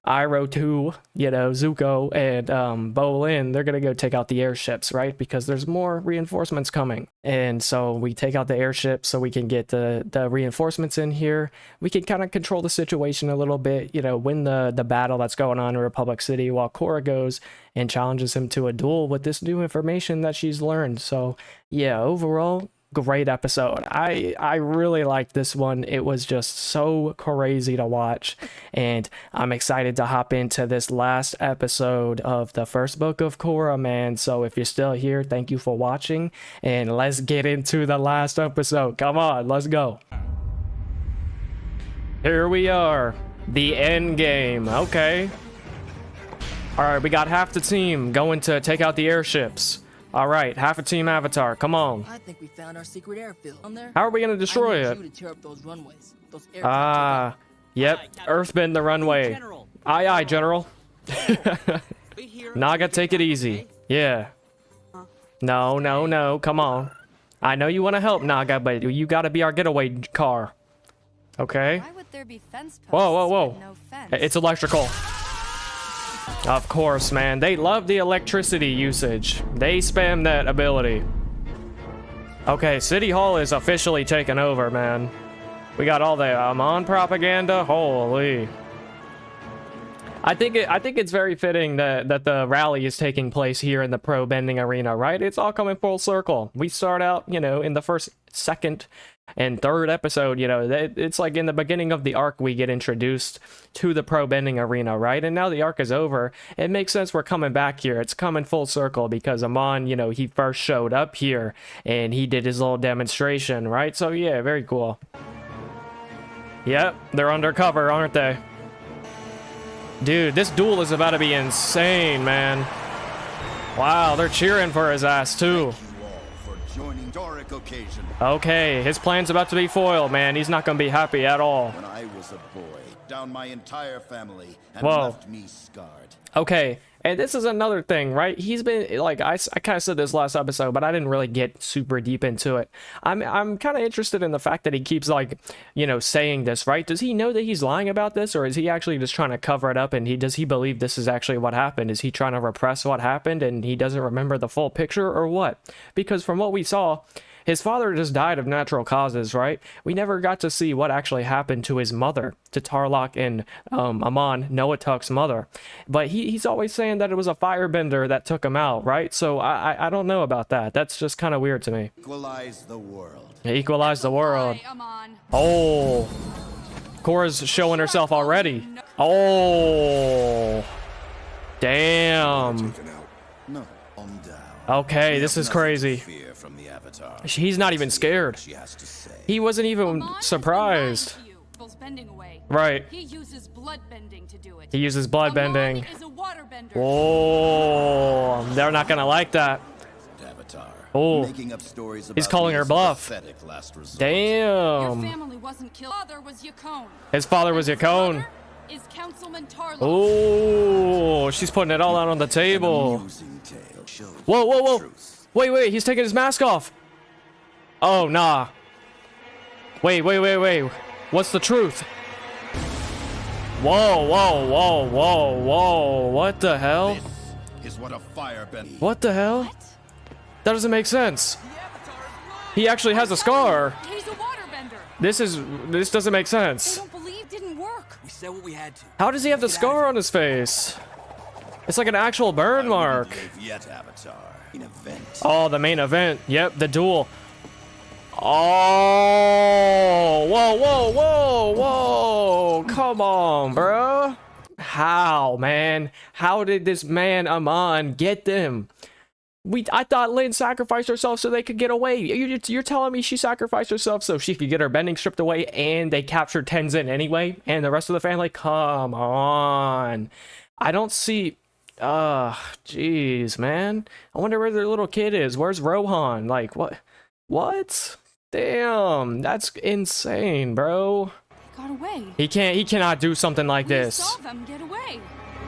Iroh 2, Zuko, and Bolin, they're gonna go take out the airships, right? Because there's more reinforcements coming. And so we take out the airships so we can get the reinforcements in here. We can kind of control the situation a little bit, win the battle that's going on in Republic City, while Korra goes and challenges him to a duel with this new information that she's learned. So yeah, overall, great episode. I really liked this one. It was just so crazy to watch, and I'm excited to hop into this last episode of the first book of Korra, man. So if you're still here, thank you for watching, and let's get into the last episode. Come on, let's go. Here we are, the end game. Okay, all right, we got half the team going to take out the airships. All right, half a team Avatar, come on. I think we found our secret airfield. On there. How are we gonna destroy it? You to tear up those runways. Those Yep, earthbend the runway. Aye, aye, General. Naga, take it easy. Yeah. No, come on. I know you want to help, Naga, but you gotta be our getaway car. Okay? Why would there be fence posts Whoa. with no fence? It's electrical. Of course, man. They love the electricity usage. They spam that ability. Okay, City Hall is officially taken over, man. We got all the Amon propaganda. Holy. I think it's very fitting that the rally is taking place here in the pro bending arena, right? It's all coming full circle. We start out, in the first, second, and third episode, it's like in the beginning of the arc we get introduced to the pro bending arena, right? And now the arc is over. It makes sense we're coming back here. It's coming full circle because Amon, he first showed up here and he did his little demonstration, right? So yeah, very cool. Yep, they're undercover, aren't they? Dude, this duel is about to be insane, man. Wow, they're cheering for his ass too. Joining Doric occasion. Okay, his plan's about to be foiled, man. He's not gonna be happy at all. When I was a boy, down my entire family and Whoa. left me scarred. Okay, and this is another thing, right? He's been, like, I kind of said this last episode, but I didn't really get super deep into it. I'm kind of interested in the fact that he keeps, like, saying this, right? Does he know that he's lying about this, or is he actually just trying to cover it up, and does he believe this is actually what happened? Is he trying to repress what happened, and he doesn't remember the full picture, or what? Because from what we saw, His father just died of natural causes, right? We never got to see what actually happened to his mother, to Tarlok and Amon, Noah Tuck's mother. But he's always saying that it was a firebender that took him out, right? So I don't know about that. That's just kind of weird to me. Equalize the world. Equalize the world. Hi, Amon. Oh. Korra's showing herself already. Oh. Damn. No, on down. Okay, this is crazy. Fear from the Avatar. He's not even scared. She has to say. He wasn't even Amon has been surprised. lying to you. Bill's bending away. Right. He uses blood bending to do it. He uses blood bending. Amon is a water bender. Oh, they're not gonna like that. Avatar. Oh, Making up stories about he's calling me her is a bluff. pathetic last resort. Your Damn. family wasn't killed. Father was Yakone. His father was His Yakone. mother is Councilman Tarlok. Oh, she's putting it all out on the table. Amusing tale shows Whoa, whoa, whoa. truth. Wait, he's taking his mask off. Oh, nah. Wait. What's the truth? Whoa. What the hell? This is what a firebender. What the hell? That doesn't make sense. He actually has a scar. He's a water bender. This doesn't make They sense. don't believe it didn't work. We said what we had to. How does he have the scar on his face? It's like an actual burn mark. Yet, Avatar. An event. Oh, the main event. Yep, the duel. Oh, whoa. Come on, bro. How, man? How did this man Amon get them? I thought Lynn sacrificed herself so they could get away. You're telling me she sacrificed herself so she could get her bending stripped away and they captured Tenzin anyway? And the rest of the family? Come on. I don't see... jeez, man. I wonder where their little kid is. Where's Rohan? Like, what? What? Damn, that's insane, bro. They got away. He cannot do something like We this. saw them get away.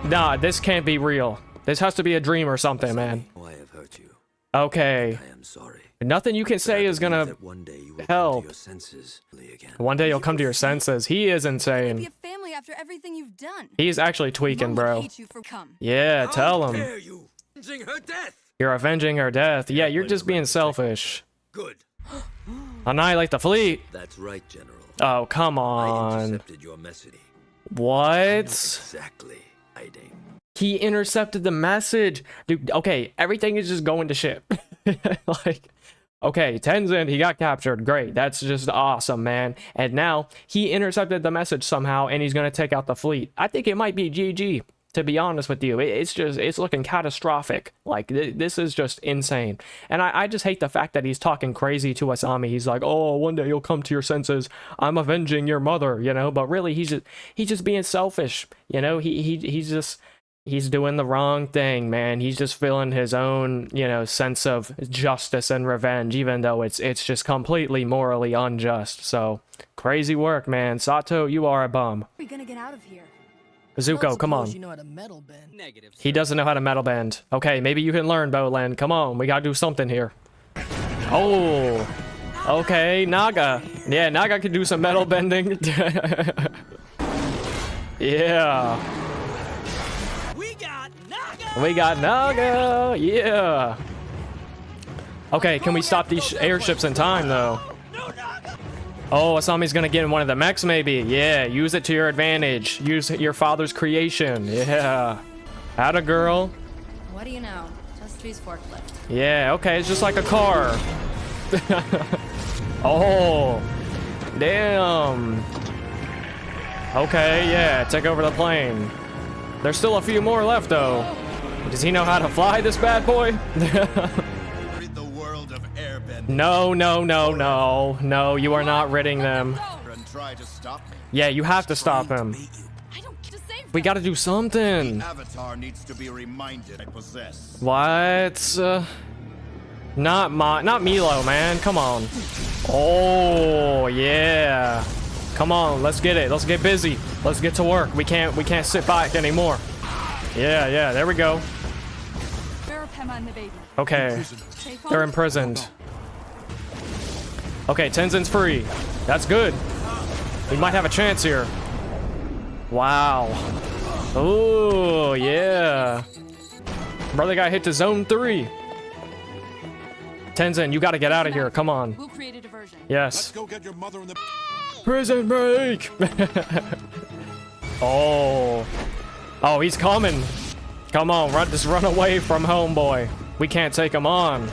Nah, this can't be real. This has to be a dream or something, man. I have hurt you. Okay. I am sorry. Nothing you can say is gonna One day you will help. come to your senses again. One day you'll come to your senses. He is Be insane. a family after everything you've done. He's actually tweaking, Mom would bro. hate you for come. Yeah, tell How him. dare you? Avenging her death. You're avenging her death. Yeah, you're just being selfish. Good. Annihilate the fleet. That's right, General. Oh, come I on. intercepted your message. What? Exactly. Hiding. He intercepted the message. Dude, okay, everything is just going to shit. Like, okay, Tenzin, he got captured. Great. That's just awesome, man. And now he intercepted the message somehow and he's going to take out the fleet. I think it might be GG, to be honest with you. It's looking catastrophic. Like, this is just insane. And I just hate the fact that he's talking crazy to Asami. He's like, oh, one day you'll come to your senses. I'm avenging your mother, you know? But really, he's just being selfish, you know? He's doing the wrong thing, man. He's just feeling his own, you know, sense of justice and revenge, even though it's just completely morally unjust. So, crazy work, man. Sato, you are a bum. How are we gonna get out of here? Zuko, come Suppose on. You know how to metal bend. Negative. He doesn't know how to metal bend. Okay, maybe you can learn, Bolin. Come on, we gotta do something here. Oh, okay, Naga. Yeah, Naga can do some metal bending. Yeah. We got Naga. Yeah. Okay, can we stop these airships in time, though? Oh, Asami's gonna get in one of the mechs, maybe. Yeah, use it to your advantage. Use your father's creation. Yeah. Atta girl. What do you know? Just use forklift. Yeah, okay, it's just like a car. Oh, damn. Okay, yeah, take over the plane. There's still a few more left, though. Does he know how to fly, this bad boy? Rid the world of airbending. No, you are not ridding them. And try to stop me. Yeah, you have to stop him. I don't get to save We gotta do something. Avatar needs to be reminded I possess. What? Not Milo, man. Come on. Oh, yeah. Come on, let's get it. Let's get busy. Let's get to work. We can't sit back anymore. Yeah, there we go. Where are Pema and the baby? Okay. Safe They're on? imprisoned. Okay, Tenzin's free. That's good. We might have a chance here. Wow. Oh, yeah. Brother got hit to zone 3. Tenzin, you gotta get out of here. Come on. We'll create a diversion. Yes. Let's go get your mother in the... Prison break! Oh. Oh, he's coming. Come on, just run away from homeboy. We can't take him on.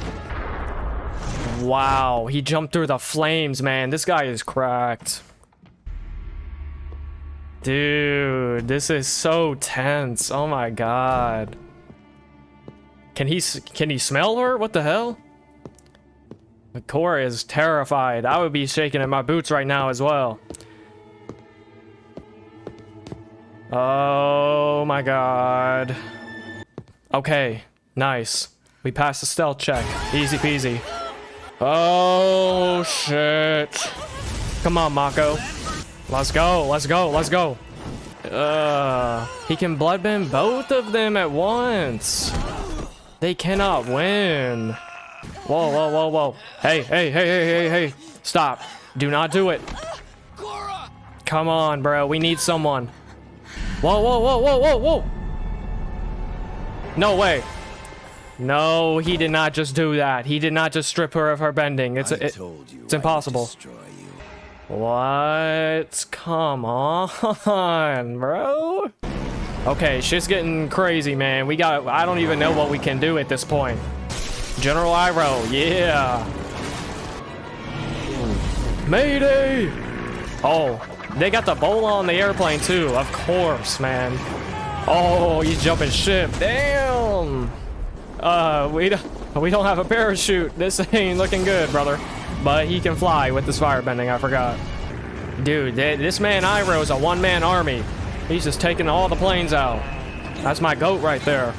Wow, he jumped through the flames, man. This guy is cracked. Dude, this is so tense. Oh my god. Can he smell her? What the hell? Korra is terrified. I would be shaking in my boots right now as well. Oh my god. Okay, nice. We passed the stealth check. Easy peasy. Oh shit. Come on, Mako. Let's go, let's go, let's go. He can bloodbend both of them at once. They cannot win. Whoa, whoa, whoa, whoa. Hey, hey, hey, hey, hey, hey. Stop. Do not do it. Come on, bro. We need someone. Whoa, whoa, whoa, whoa, whoa, whoa. No way. No, he did not just do that. He did not just strip her of her bending. It's impossible. What? Come on, bro. Okay, shit's getting crazy, man. I don't even know what we can do at this point. General Iroh, yeah. Mayday! Oh, they got the bola on the airplane too, of course, man. Oh, he's jumping ship. Damn! We don't have a parachute. This ain't looking good, brother. But he can fly with this firebending, I forgot. Dude, this man Iroh is a one-man army. He's just taking all the planes out. That's my goat right there.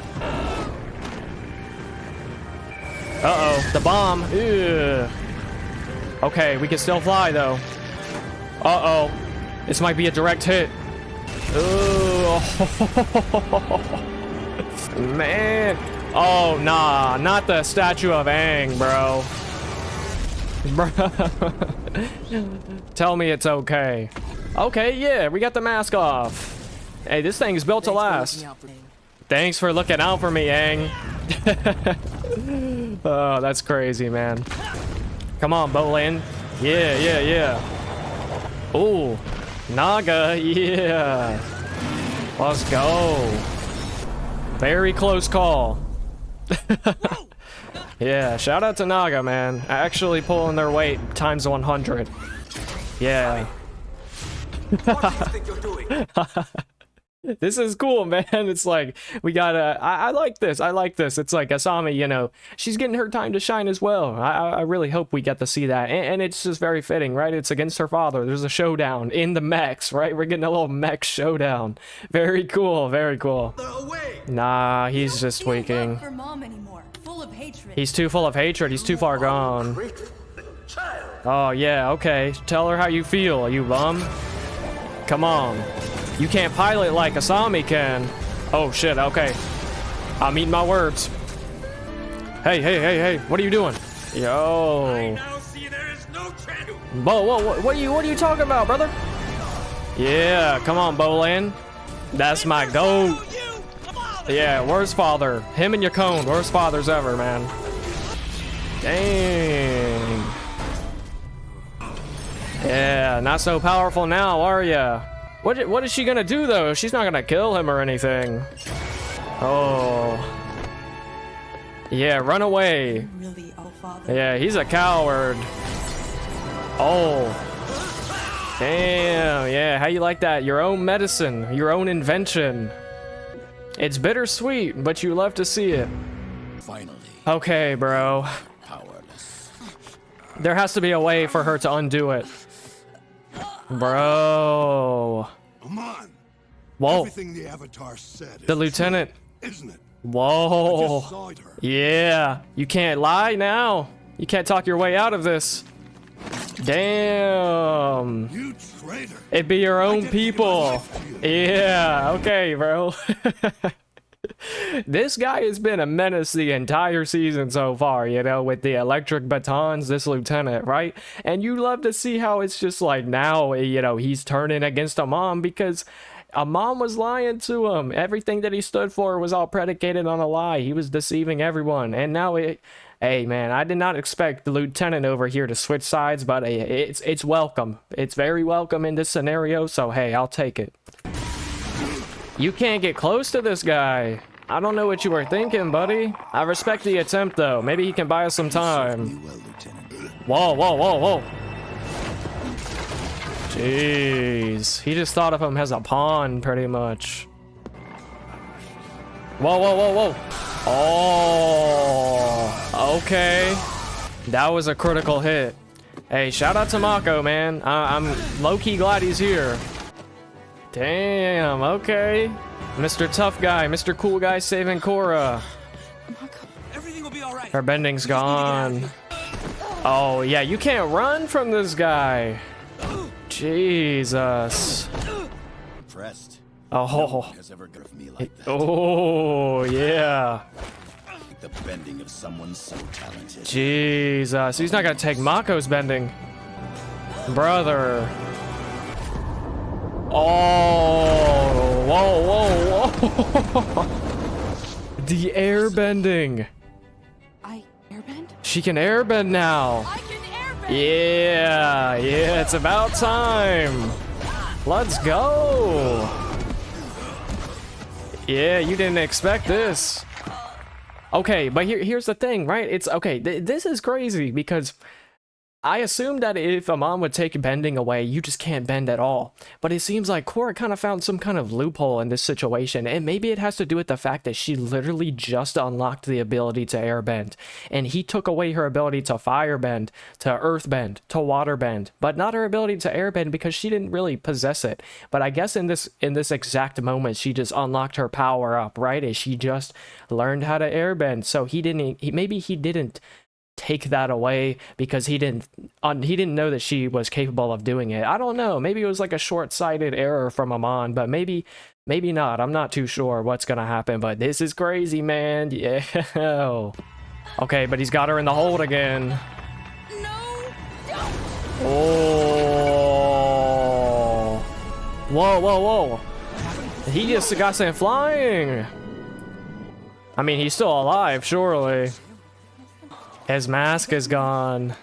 Uh-oh, the bomb. Ugh. Okay, we can still fly, though. Uh-oh. This might be a direct hit. Ooh. Man. Oh, nah. Not the statue of Aang, bro. Tell me it's okay. Okay, yeah, we got the mask off. Hey, this thing's built to last. Thanks for looking out for me, Aang. Oh, that's crazy, man. Come on, Bolin. Yeah, yeah, yeah. Ooh, Naga, yeah. Let's go. Very close call. Yeah, shout out to Naga, man. Actually pulling their weight times 100. Yeah. What do you think you're doing? This is cool, man. It's like, we gotta... I like this. I like this. It's like Asami, you know, she's getting her time to shine as well. I really hope we get to see that. And it's just very fitting, right? It's against her father. There's a showdown in the mechs, right? We're getting a little mech showdown. Very cool. Very cool. Nah, he's just tweaking. For mom anymore. Full of hatred. He's too full of hatred. He's too far gone. Oh, yeah, okay. Tell her how you feel, you bum. Come on. You can't pilot like Asami can. Oh, shit, okay. I'm eating my words. Hey, hey, hey, hey. What are you doing? Yo. I now see there is no chance. Whoa, what are you talking about, brother? Yeah, come on, Bolin. That's my goat. Yeah, worst father. Him and Yakone, worst fathers ever, man. Dang. Yeah, not so powerful now, are ya? What is she gonna do, though? She's not gonna kill him or anything. Oh. Yeah, run away. Really, oh father. Yeah, he's a coward. Oh. Damn, yeah, how you like that? Your own medicine, your own invention. It's bittersweet, but you love to see it. Finally, Okay, bro. powerless. There has to be a way for her to undo it. Bro. Come on. Whoa. Everything the Avatar said The is lieutenant. true, isn't it? I Whoa. just saw her. Yeah. You can't lie now. You can't talk your way out of this. Damn. You traitor. It be your own dedicated my people. life to you. Yeah. Okay, bro. This guy has been a menace the entire season so far, you know, with the electric batons, this lieutenant, right? And you love to see how it's just like now, you know, he's turning against a mom because Amon was lying to him. Everything that he stood for was all predicated on a lie. He was deceiving everyone. And now hey man, I did not expect the lieutenant over here to switch sides, but it's welcome. It's very welcome in this scenario, so hey, I'll take it. You can't get close to this guy. I don't know what you were thinking, buddy. I respect the attempt, though. Maybe he can buy us some time. Whoa, whoa, whoa, whoa. Jeez. He just thought of him as a pawn, pretty much. Whoa, whoa, whoa, whoa. Oh, okay. That was a critical hit. Hey, shout out to Mako, man. I'm low-key glad he's here. Damn, okay. Mr. Tough Guy, Mr. Cool Guy saving Korra. Everything will be all right. Her bending's gone. Oh, yeah, you can't run from this guy. Jesus. Impressed. Oh. Has ever got me like that. Oh, yeah. The bending of someone so talented. Jesus. He's not gonna take Mako's bending. Brother. Oh, whoa, whoa, whoa. The air bending. I airbend? She can airbend now. I can airbend! Yeah, yeah, it's about time. Let's go. Yeah, you didn't expect this. Okay, but here's the thing, right? It's okay. This is crazy because I assumed that if Amon would take bending away, you just can't bend at all. But it seems like Korra kind of found some kind of loophole in this situation, and maybe it has to do with the fact that she literally just unlocked the ability to airbend, and he took away her ability to firebend, to earthbend, to waterbend, but not her ability to airbend because she didn't really possess it. But I guess in this exact moment, she just unlocked her power up, right? And she just learned how to airbend. So maybe he didn't take that away because he didn't know that she was capable of doing it. I don't know. Maybe it was like a short-sighted error from Amon, but maybe not. I'm not too sure what's gonna happen, but this is crazy, man. Yeah. Okay, but he's got her in the hold again. No, don't! Oh. Whoa, whoa, whoa. He just got sent flying. I mean, he's still alive, surely. His mask is gone.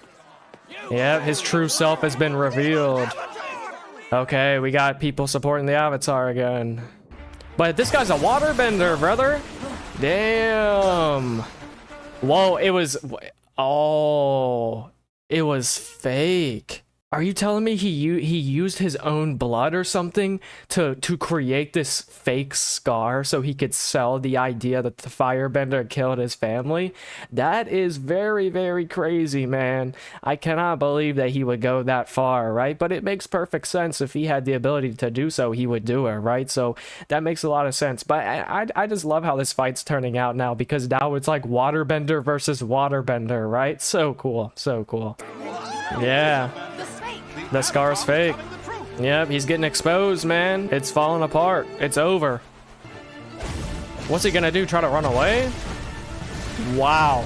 Yep, his true self has been revealed. Okay, we got people supporting the Avatar again. But this guy's a waterbender, brother. Damn. Whoa, it was... Oh, it was fake. Are you telling me he used his own blood or something to create this fake scar so he could sell the idea that the firebender killed his family? That is very, very crazy, man. I cannot believe that he would go that far, right? But it makes perfect sense. If he had the ability to do so, he would do it, right? So that makes a lot of sense. But I just love how this fight's turning out now, because now it's like waterbender versus waterbender, right? So cool. So cool. Yeah. The scar's fake. Yep, he's getting exposed, man. It's falling apart. It's over. What's he gonna do? Try to run away? Wow.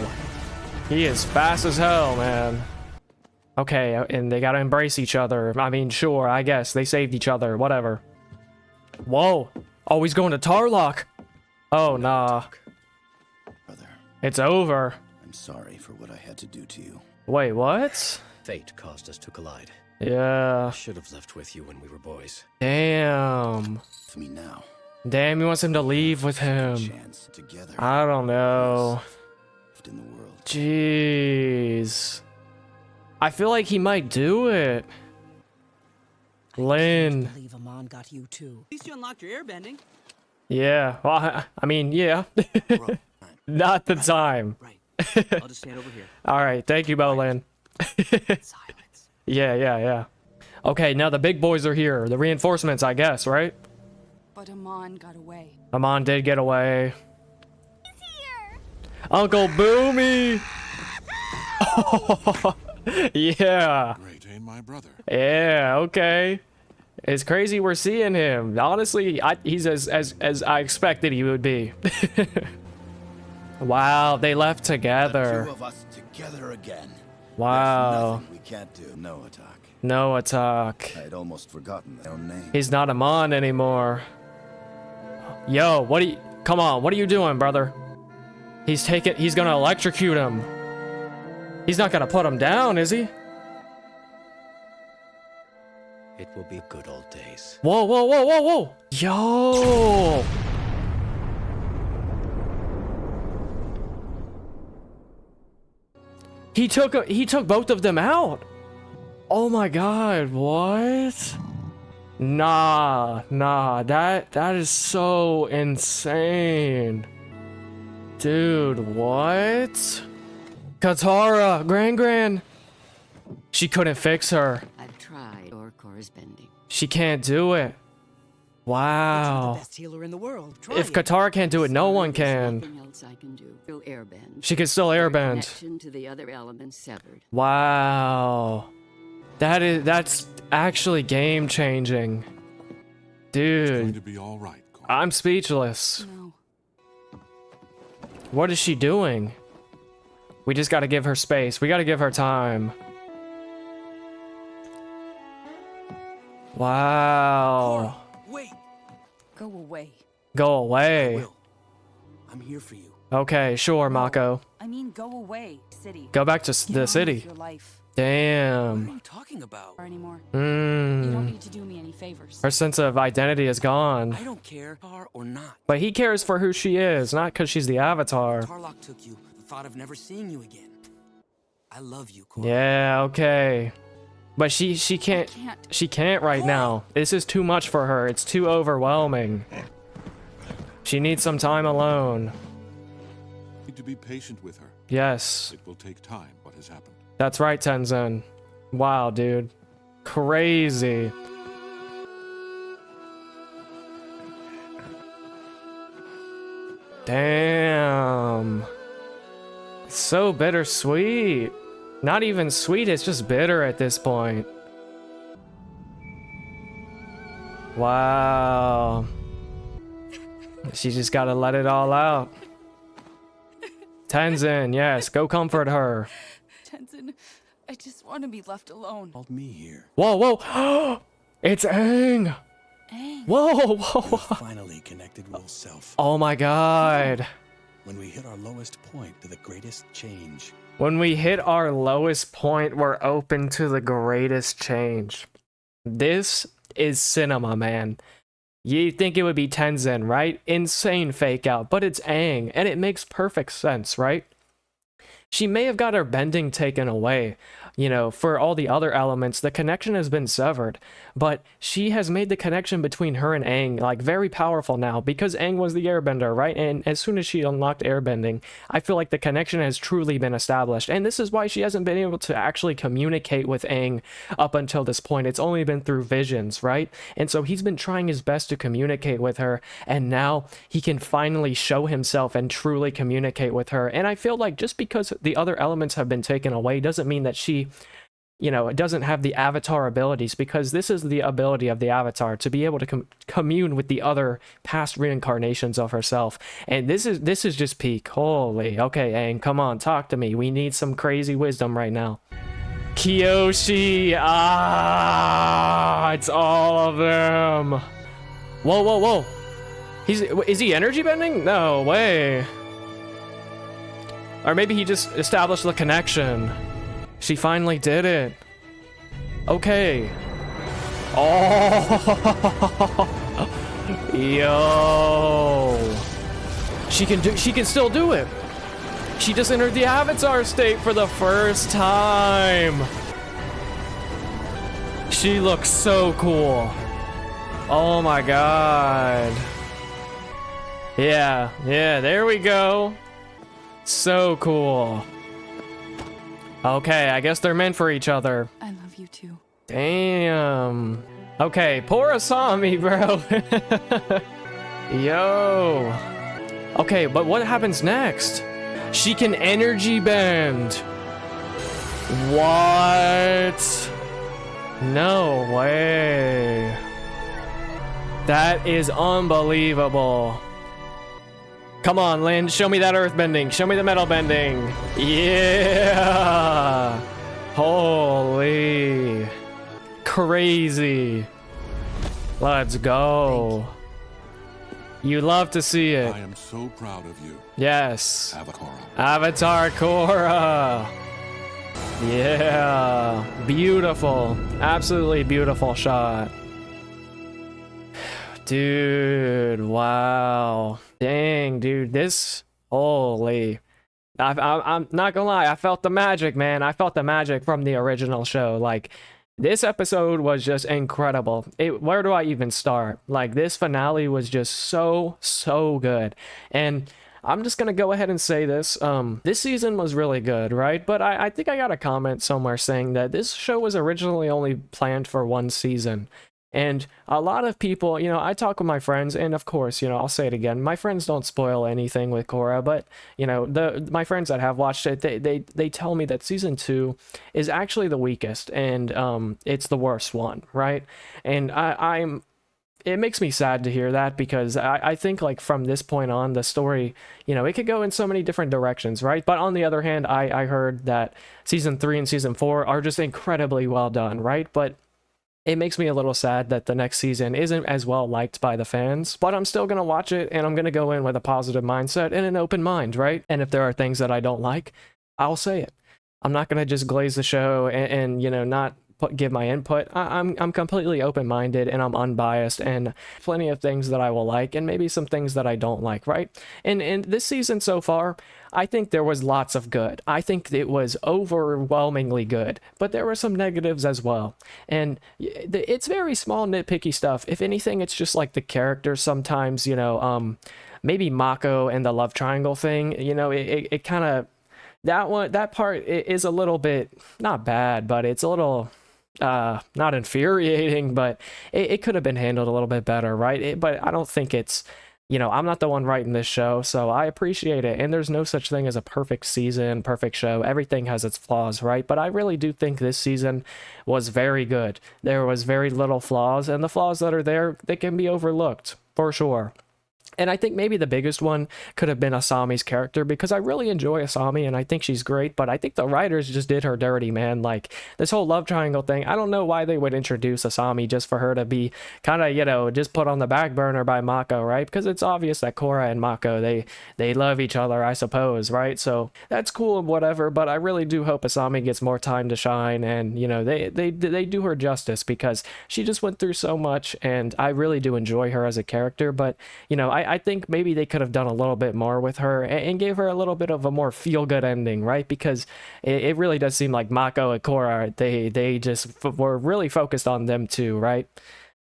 He is fast as hell, man. Okay, and they gotta embrace each other. I mean, sure, I guess. They saved each other. Whatever. Whoa. Oh, he's going to Tarlock. Oh, nah. Brother, it's over. I'm sorry for what I had to do to you. Wait, what? Fate caused us to collide. Yeah. I should have left with you when we were boys. Damn. For me now. Damn, he wants him to leave with him. Chance together. I don't know. In the world. Jeez. I feel like he might do it. Lynn. I believe Amon got you too. At least you unlocked your airbending. Yeah. Well, I mean, yeah. Not the time. Right. I'll just stand over here. All right. Thank you, Bolin. Silence. Yeah. Okay, now the big boys are here. The reinforcements, I guess, right? But Amon got away. Amon did get away. He's here. Uncle Boomy. Yeah. Great, ain't my brother? Yeah, okay. It's crazy we're seeing him. Honestly, he's as I expected he would be. Wow, they left together. The two of us together again. Wow. There's nothing we can't do. No attack. No attack. I'd almost forgotten their own name. He's not a mon anymore. Yo, what are you... Come on, what are you doing, brother? He's gonna electrocute him. He's not gonna put him down, is he? It will be good old days. Whoa, whoa, whoa, whoa, whoa! Yo! He took both of them out. Oh my god, what? Nah, that is so insane. Dude, what? Katara, Gran. She couldn't fix her. I've tried Korra's bending. She can't do it. Wow. The best healer in the world. Try If it. Katara can't do it, no one can. Nothing else I can do. Still airbend. She can still airbend. Connection to the other elements severed. Wow. That's actually game changing. Dude, To be all right, Korra. I'm speechless. No. What is she doing? We just gotta give her space. We gotta give her time. Wow. Wait. Go away. Go away. Will. I'm here for you. Okay, sure, Mako. I mean, go away, city. Go back to Get the on city. with your life. What are Damn. you talking about? Anymore. You don't Hmm. need to do me any favors. Her sense of identity is gone. I don't care, Tar or not. But he cares for who she is, not because she's the Avatar. Tarlock took you. The thought of never seeing you again. I love you, Korra. Yeah, okay. But she can't she can't right now. This is too much for her. It's too overwhelming. She needs some time alone. Need to be patient with her. Yes. It will take time, what has happened. That's right, Tenzin. Wow, dude. Crazy. Damn. So bittersweet. Not even sweet, it's just bitter at this point. Wow. She just gotta let it all out. Tenzin, yes, go comfort her. Tenzin, I just want to be left alone. Called me here. Whoa, whoa. It's Aang. Aang. Whoa, whoa. Finally connected with self. Oh my god. When we hit our lowest point to the greatest change. When we hit our lowest point, we're open to the greatest change. This is cinema, man. You think it would be Tenzin, right? Insane fake out, but it's Aang, and it makes perfect sense, right? She may have got her bending taken away. You know, for all the other elements, the connection has been severed, but she has made the connection between her and Aang, like, very powerful now, because Aang was the airbender, right? And as soon as she unlocked airbending, I feel like the connection has truly been established, and this is why she hasn't been able to actually communicate with Aang up until this point. It's only been through visions, right? And so he's been trying his best to communicate with her, and now he can finally show himself and truly communicate with her. And I feel like just because the other elements have been taken away doesn't mean that she, you know, it doesn't have the Avatar abilities, because this is the ability of the Avatar, to be able to commune with the other past reincarnations of herself. And this is just peak. Holy, okay, Aang, come on, talk to me. We need some crazy wisdom right now. Kyoshi, it's all of them. Whoa, whoa, whoa. Is he energy bending? No way. Or maybe he just established the connection. She finally did it. Okay. Oh. Yo. She can still do it. She just entered the Avatar state for the first time. She looks so cool. Oh my god. Yeah, there we go. So cool. Okay, I guess they're meant for each other. I love you too. Damn. Okay, pour us on me, bro. Yo. Okay, but what happens next? She can energy bend. What? No way. That is unbelievable. Come on, Lynn, show me that earth bending. Show me the metal bending. Yeah. Holy. crazy. Let's go. You love to see it. I am so proud of you. Yes. Korra. Avatar Korra. Yeah. Beautiful. Absolutely beautiful shot. Dude, wow. Dang, dude. This... Holy... I'm not gonna lie, I felt the magic, man. I felt the magic from the original show. Like, this episode was just incredible. Where do I even start? Like, this finale was just so good. And I'm just gonna go ahead and say this. This season was really good, right? But I think I got a comment somewhere saying that this show was originally only planned for one season. And a lot of people, you know, I talk with my friends, and of course, you know, I'll say it again, my friends don't spoil anything with Korra, but, you know, my friends that have watched it, they tell me that season 2 is actually the weakest, and it's the worst one, right? And it makes me sad to hear that, because I think, like, from this point on, the story, you know, it could go in so many different directions, right? But on the other hand, I heard that season 3 and season 4 are just incredibly well done, right? But it makes me a little sad that the next season isn't as well liked by the fans, but I'm still going to watch it, and I'm going to go in with a positive mindset and an open mind, right? And if there are things that I don't like, I'll say it. I'm not going to just glaze the show and you know, not give my input. I'm completely open-minded, and I'm unbiased, and plenty of things that I will like, and maybe some things that I don't like, right? And this season so far, I think there was lots of good. I think it was overwhelmingly good, but there were some negatives as well. And it's very small, nitpicky stuff. If anything, it's just like the characters sometimes, you know, maybe Mako and the love triangle thing, you know, it kind of, that part is a little bit, not bad, but it's a little... not infuriating, but it could have been handled a little bit better, right? But I don't think it's, you know, I'm not the one writing this show, so I appreciate it, and there's no such thing as a perfect season, perfect show. Everything has its flaws, right? But I really do think this season was very good. There was very little flaws, and the flaws that are there, they can be overlooked, for sure. And I think maybe the biggest one could have been Asami's character, because I really enjoy Asami and I think she's great, but I think the writers just did her dirty, man. Like, this whole love triangle thing, I don't know why they would introduce Asami just for her to be kind of, you know, just put on the back burner by Mako, right? Because it's obvious that Korra and Mako, they love each other, I suppose, right? So that's cool and whatever, but I really do hope Asami gets more time to shine, and, you know, they do her justice, because she just went through so much, and I really do enjoy her as a character. But, you know, I think maybe they could have done a little bit more with her and gave her a little bit of a more feel-good ending, right? Because it really does seem like Mako and Korra, they just were really focused on them too, right?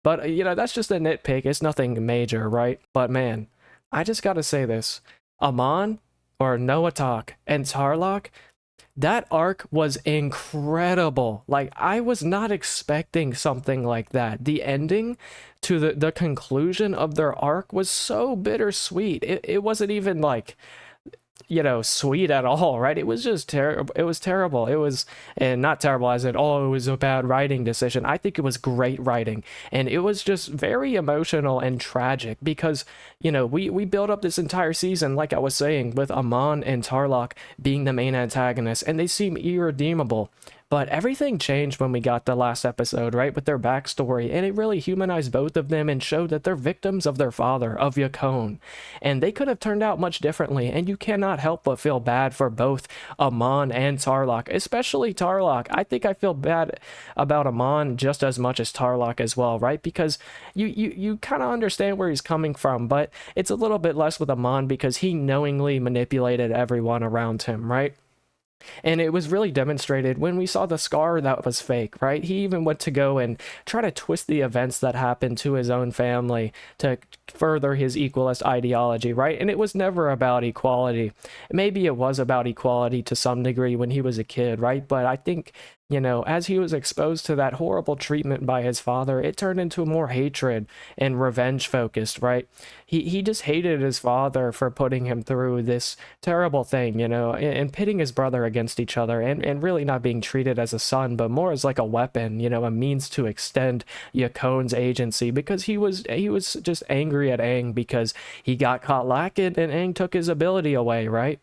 But, you know, that's just a nitpick. It's nothing major, right? But, man, I just gotta say this. Amon, or Noatak, and Tarlok, that arc was incredible. Like, I was not expecting something like that. The ending to the conclusion of their arc was so bittersweet. It wasn't even, like, you know, sweet at all, right? It was just terrible. It was terrible. It was, and not terrible as in, oh, it was a bad writing decision. I think it was great writing, and it was just very emotional and tragic, because, you know, we built up this entire season, like I was saying, with Amon and Tarlok being the main antagonists, and they seem irredeemable. But everything changed when we got the last episode, right, with their backstory, and it really humanized both of them and showed that they're victims of their father, of Yakone. And they could have turned out much differently, and you cannot help but feel bad for both Amon and Tarlok, especially Tarlok. I think I feel bad about Amon just as much as Tarlok as well, right? Because you kind of understand where he's coming from, but it's a little bit less with Amon because he knowingly manipulated everyone around him, right? And it was really demonstrated when we saw the scar that was fake, right? He even went to go and try to twist the events that happened to his own family to further his equalist ideology, right? And it was never about equality. Maybe it was about equality to some degree when he was a kid, right? But I think, you know, as he was exposed to that horrible treatment by his father, it turned into more hatred and revenge focused, right? He just hated his father for putting him through this terrible thing, you know, and pitting his brother against each other, and really not being treated as a son, but more as like a weapon, you know, a means to extend Yakone's agency, because he was just angry at Aang because he got caught lacking and Aang took his ability away, right?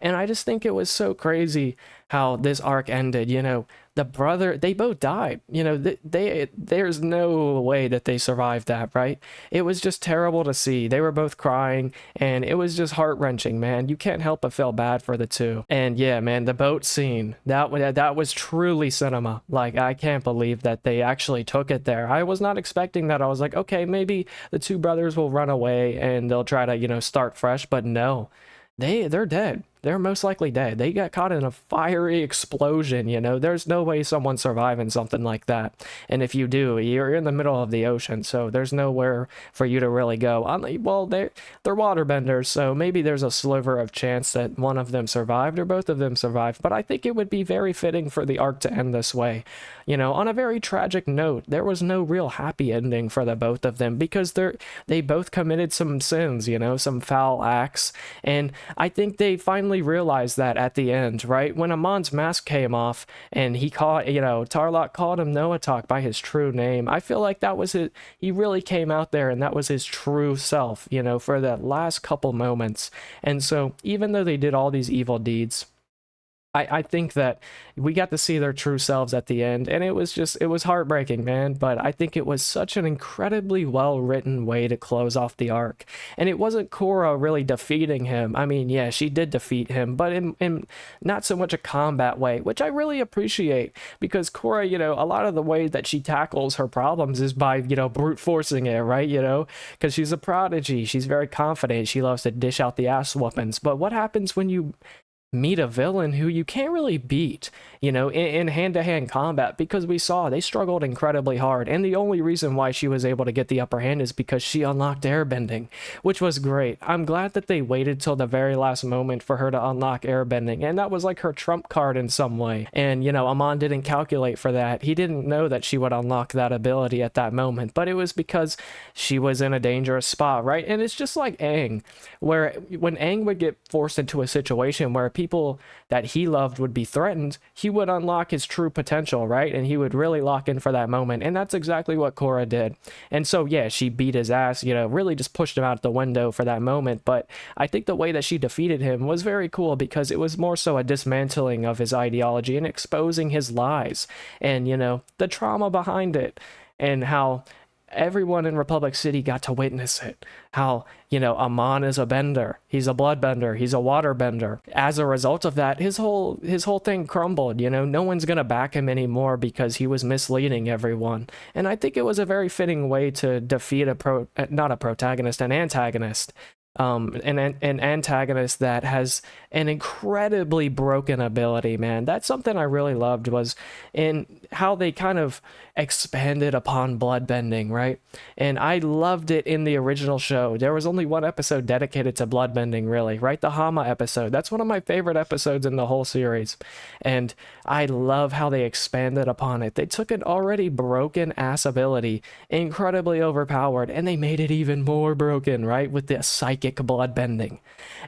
And I just think it was so crazy how this arc ended, you know. the brother, they both died. You know, there's no way that they survived that, right? It was just terrible to see. They were both crying, and it was just heart-wrenching, man. You can't help but feel bad for the two. And yeah, man, the boat scene, that was truly cinema. Like, I can't believe that they actually took it there. I was not expecting that. I was like, okay, maybe the two brothers will run away and they'll try to, you know, start fresh, but no. They're dead. They're most likely dead. They got caught in a fiery explosion, you know. There's no way someone's surviving something like that. And if you do, you're in the middle of the ocean, so there's nowhere for you to really go. Well, they're waterbenders, so maybe there's a sliver of chance that one of them survived or both of them survived. But I think it would be very fitting for the arc to end this way. You know, on a very tragic note, there was no real happy ending for the both of them because they both committed some sins, you know, some foul acts. And I think they finally realized that at the end, right? When Amon's mask came off and he called, you know, Tarlok called him Noatok by his true name. I feel like that was it. He really came out there and that was his true self, you know, for that last couple moments. And so even though they did all these evil deeds, I think that we got to see their true selves at the end, and it was heartbreaking, man. But I think it was such an incredibly well-written way to close off the arc. And it wasn't Korra really defeating him. I mean, yeah, she did defeat him, but in not so much a combat way, which I really appreciate, because Korra, you know, a lot of the way that she tackles her problems is by, you know, brute forcing it, right? You know, because she's a prodigy. She's very confident. She loves to dish out the ass whoopings. But what happens when you meet a villain who you can't really beat, you know, in hand-to-hand combat? Because we saw they struggled incredibly hard, and the only reason why she was able to get the upper hand is because she unlocked airbending, which was great. I'm glad that they waited till the very last moment for her to unlock airbending, and that was like her trump card in some way. And, you know, Amon didn't calculate for that. He didn't know that she would unlock that ability at that moment, but it was because she was in a dangerous spot, right? And it's just like Aang, where when Aang would get forced into a situation where people that he loved would be threatened, he would unlock his true potential, right? And he would really lock in for that moment. And that's exactly what Korra did. And so, yeah, she beat his ass, you know, really just pushed him out the window for that moment. But I think the way that she defeated him was very cool, because it was more so a dismantling of his ideology and exposing his lies and, you know, the trauma behind it, and how everyone in Republic City got to witness it. How, you know, Amon is a bender. He's a bloodbender. He's a waterbender. As a result of that, his whole thing crumbled. You know, no one's gonna back him anymore because he was misleading everyone. And I think it was a very fitting way to defeat not a protagonist, an antagonist. An antagonist that has an incredibly broken ability, man. That's something I really loved, was in how they kind of expanded upon bloodbending, right? And I loved it in the original show. There was only one episode dedicated to bloodbending, really, right? The Hama episode. That's one of my favorite episodes in the whole series. And I love how they expanded upon it. They took an already broken ass ability, incredibly overpowered, and they made it even more broken, right? With the psychic bloodbending.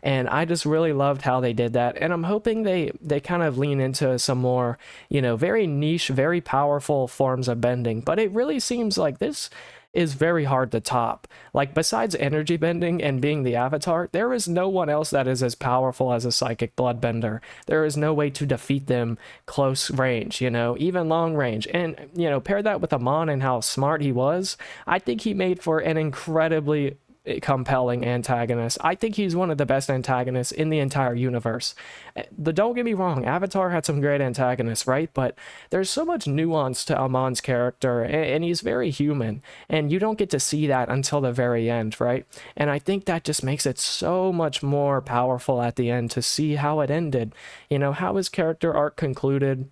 And I just really loved how they did that. And I'm hoping they kind of lean into some more, you know, very niche, very powerful forms of bending. But it really seems like this is very hard to top. Like, besides energy bending and being the Avatar, there is no one else that is as powerful as a psychic bloodbender. There is no way to defeat them close range, you know, even long range. And, you know, pair that with Amon and how smart he was, I think he made for an incredibly compelling antagonist. I think he's one of the best antagonists in the entire universe. Don't get me wrong, Avatar had some great antagonists, right? But there's so much nuance to Amon's character, and he's very human, and you don't get to see that until the very end, right? And I think that just makes it so much more powerful at the end to see how it ended, you know, how his character arc concluded,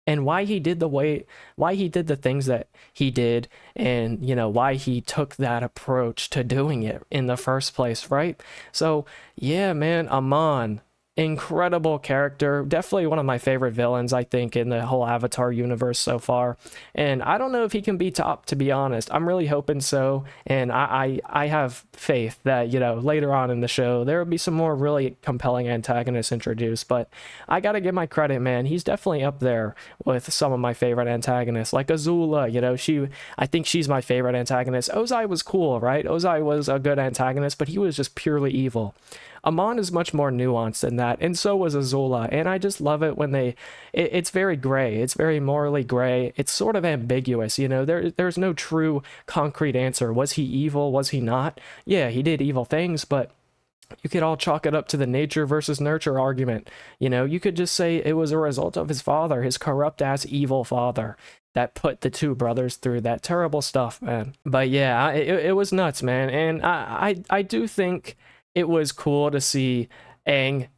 and why he did the things that he did, and, you know, why he took that approach to doing it in the first place, right? So, yeah, man, Amon, incredible character, definitely one of my favorite villains, I think, in the whole Avatar universe so far. And I don't know if he can be top, to be honest. I'm really hoping so, and I have faith that, you know, later on in the show there will be some more really compelling antagonists introduced. But I gotta give my credit, man, he's definitely up there with some of my favorite antagonists, like Azula. You know, I think she's my favorite antagonist. Ozai was cool, right? Ozai was a good antagonist, but he was just purely evil. Amon is much more nuanced than that, and so was Azula. And I just love it when it's very gray. It's very morally gray. It's sort of ambiguous, you know. There's no true concrete answer. Was he evil? Was he not? Yeah, he did evil things, but you could all chalk it up to the nature versus nurture argument. You know, you could just say it was a result of his father, his corrupt ass evil father, that put the two brothers through that terrible stuff, man. But yeah, it was nuts, man. And I do think it was cool to see Aang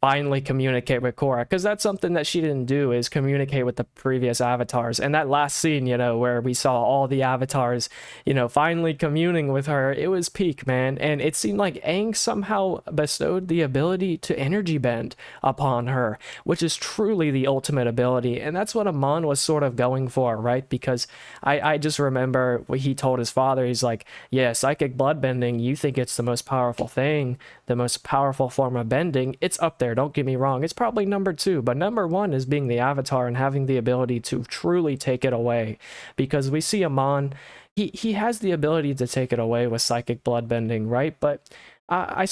finally communicate with Korra, because that's something that she didn't do, is communicate with the previous avatars. And that last scene, you know, where we saw all the avatars, you know, finally communing with her, it was peak, man. And it seemed like Aang somehow bestowed the ability to energy bend upon her, which is truly the ultimate ability. And that's what Amon was sort of going for, right? Because I just remember what he told his father. He's like, yeah, psychic bloodbending, you think it's the most powerful thing, the most powerful form of bending. It's up there, don't get me wrong. It's probably number 2, but number 1 is being the avatar and having the ability to truly take it away. Because we see Amon, he has the ability to take it away with psychic bloodbending, right? But I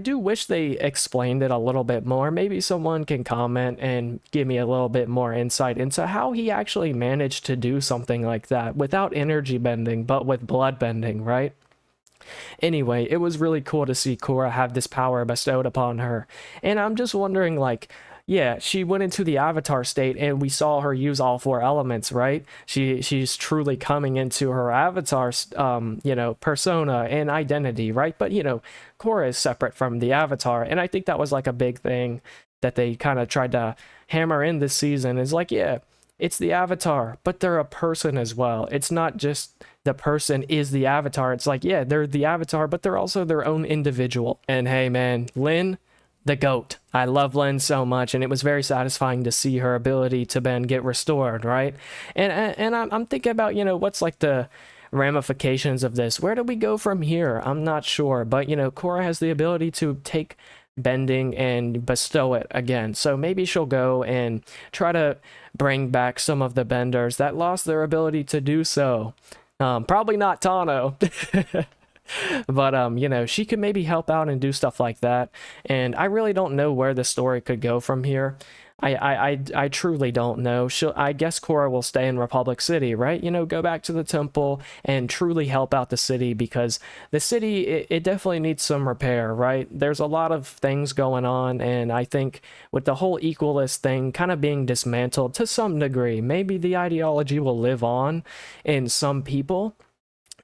do wish they explained it a little bit more. Maybe someone can comment and give me a little bit more insight into how he actually managed to do something like that without energy bending, but with blood bending, right? Anyway, it was really cool to see Korra have this power bestowed upon her. And I'm just wondering, like, yeah, she went into the avatar state and we saw her use all 4 elements, right? She's truly coming into her avatar, you know, persona and identity, right? But, you know, Korra is separate from the avatar. And I think that was like a big thing that they kind of tried to hammer in this season, is like, yeah, it's the avatar, but they're a person as well. It's not just the person is the avatar. It's like, yeah, they're the avatar, but they're also their own individual. And hey, man, Lin, the GOAT. I love Lin so much, and it was very satisfying to see her ability to bend get restored, right? And I'm thinking about, you know, what's like the ramifications of this. Where do we go from here? I'm not sure, but, you know, Korra has the ability to take bending and bestow it again. So maybe she'll go and try to bring back some of the benders that lost their ability to do so. Probably not Tano. But you know, she could maybe help out and do stuff like that. And I really don't know where the story could go from here. I truly don't know. I guess Korra will stay in Republic City, right? You know, go back to the temple and truly help out the city, because the city, it definitely needs some repair, right? There's a lot of things going on, and I think with the whole equalist thing kind of being dismantled to some degree, maybe the ideology will live on in some people,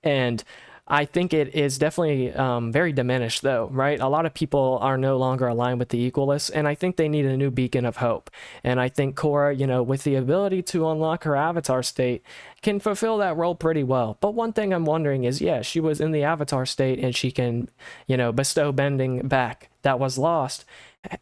and I think it is definitely very diminished, though, right? A lot of people are no longer aligned with the equalists, and I think they need a new beacon of hope. And I think Korra, you know, with the ability to unlock her avatar state, can fulfill that role pretty well. But one thing I'm wondering is, yeah, she was in the avatar state and she can, you know, bestow bending back that was lost.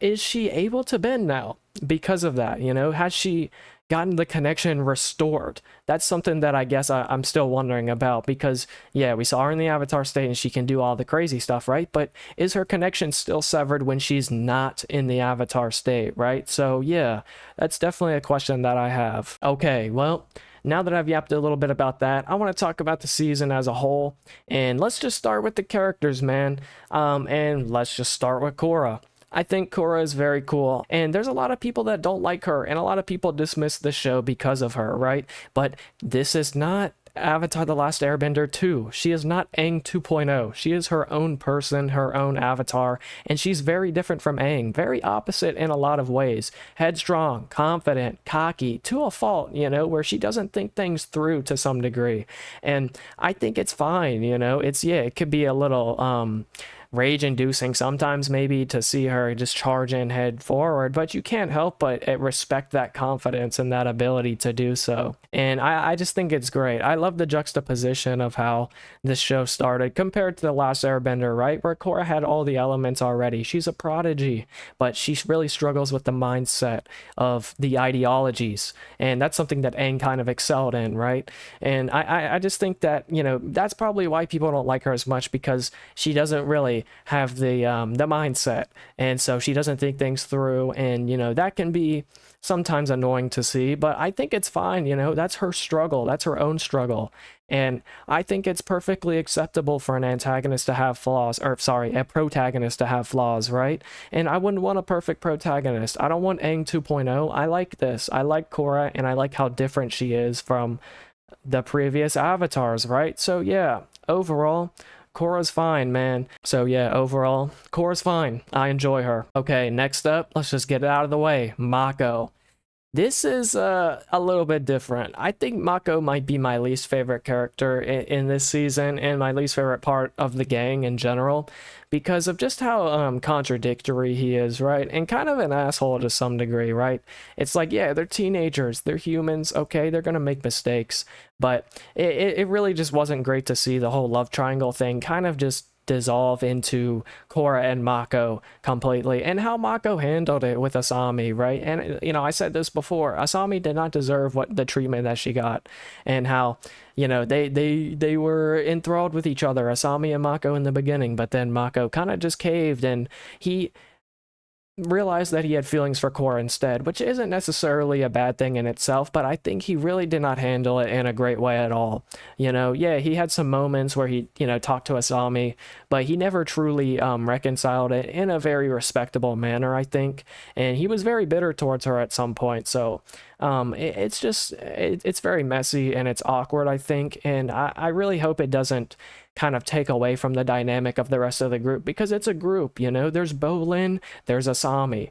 Is she able to bend now because of that? You know, has she gotten the connection restored? That's something that I guess I'm still wondering about, because yeah, we saw her in the avatar state and she can do all the crazy stuff, right? But is her connection still severed when she's not in the avatar state, right? So yeah, that's definitely a question that I have. Okay, well, now that I've yapped a little bit about that, I want to talk about the season as a whole, and let's just start with the characters, man. And let's just start with Korra. I think Korra is very cool, and there's a lot of people that don't like her, and a lot of people dismiss the show because of her, right? But this is not Avatar The Last Airbender 2. She is not Aang 2.0. She is her own person, her own avatar, and she's very different from Aang, very opposite in a lot of ways. Headstrong, confident, cocky, to a fault, you know, where she doesn't think things through to some degree. And I think it's fine, you know, it could be a little, rage-inducing sometimes, maybe, to see her just charge in head forward, but you can't help but respect that confidence and that ability to do so. And I just think it's great. I love the juxtaposition of how this show started compared to The Last Airbender, right, where Korra had all the elements already. She's a prodigy, but she really struggles with the mindset of the ideologies, and that's something that Aang kind of excelled in, right? And I just think that, you know, that's probably why people don't like her as much, because she doesn't really really have the mindset, and so she doesn't think things through, and that can be sometimes annoying to see, but I think it's fine. That's her struggle, that's her own struggle, and I think it's perfectly acceptable for an antagonist to have flaws, or sorry, a protagonist to have flaws, right? And I wouldn't want a perfect protagonist. I don't want Aang 2.0. I like this. I like Korra, and I like how different she is from the previous avatars, right? So yeah, overall, Korra's fine, man. So yeah, overall, Korra's fine. I enjoy her. Okay, next up, let's just get it out of the way. Mako. This is a little bit different. I think Mako might be my least favorite character in this season, and my least favorite part of the gang in general, because of just how contradictory he is, right? And kind of an asshole to some degree, right? It's like, yeah, they're teenagers, they're humans, okay, they're gonna make mistakes, but it really just wasn't great to see the whole love triangle thing kind of just dissolve into Korra and Mako completely, and how Mako handled it with Asami, right? And I said this before, Asami did not deserve what the treatment that she got, and how they were enthralled with each other, Asami and Mako, in the beginning, but then Mako kind of just caved, and he realized that he had feelings for Korra instead, which isn't necessarily a bad thing in itself, but I think he really did not handle it in a great way at all. Yeah, he had some moments where he, talked to Asami, but he never truly reconciled it in a very respectable manner, I think, and he was very bitter towards her at some point, so it's very messy and it's awkward, I think, and I really hope it doesn't kind of take away from the dynamic of the rest of the group, because it's a group, there's Bolin, there's Asami,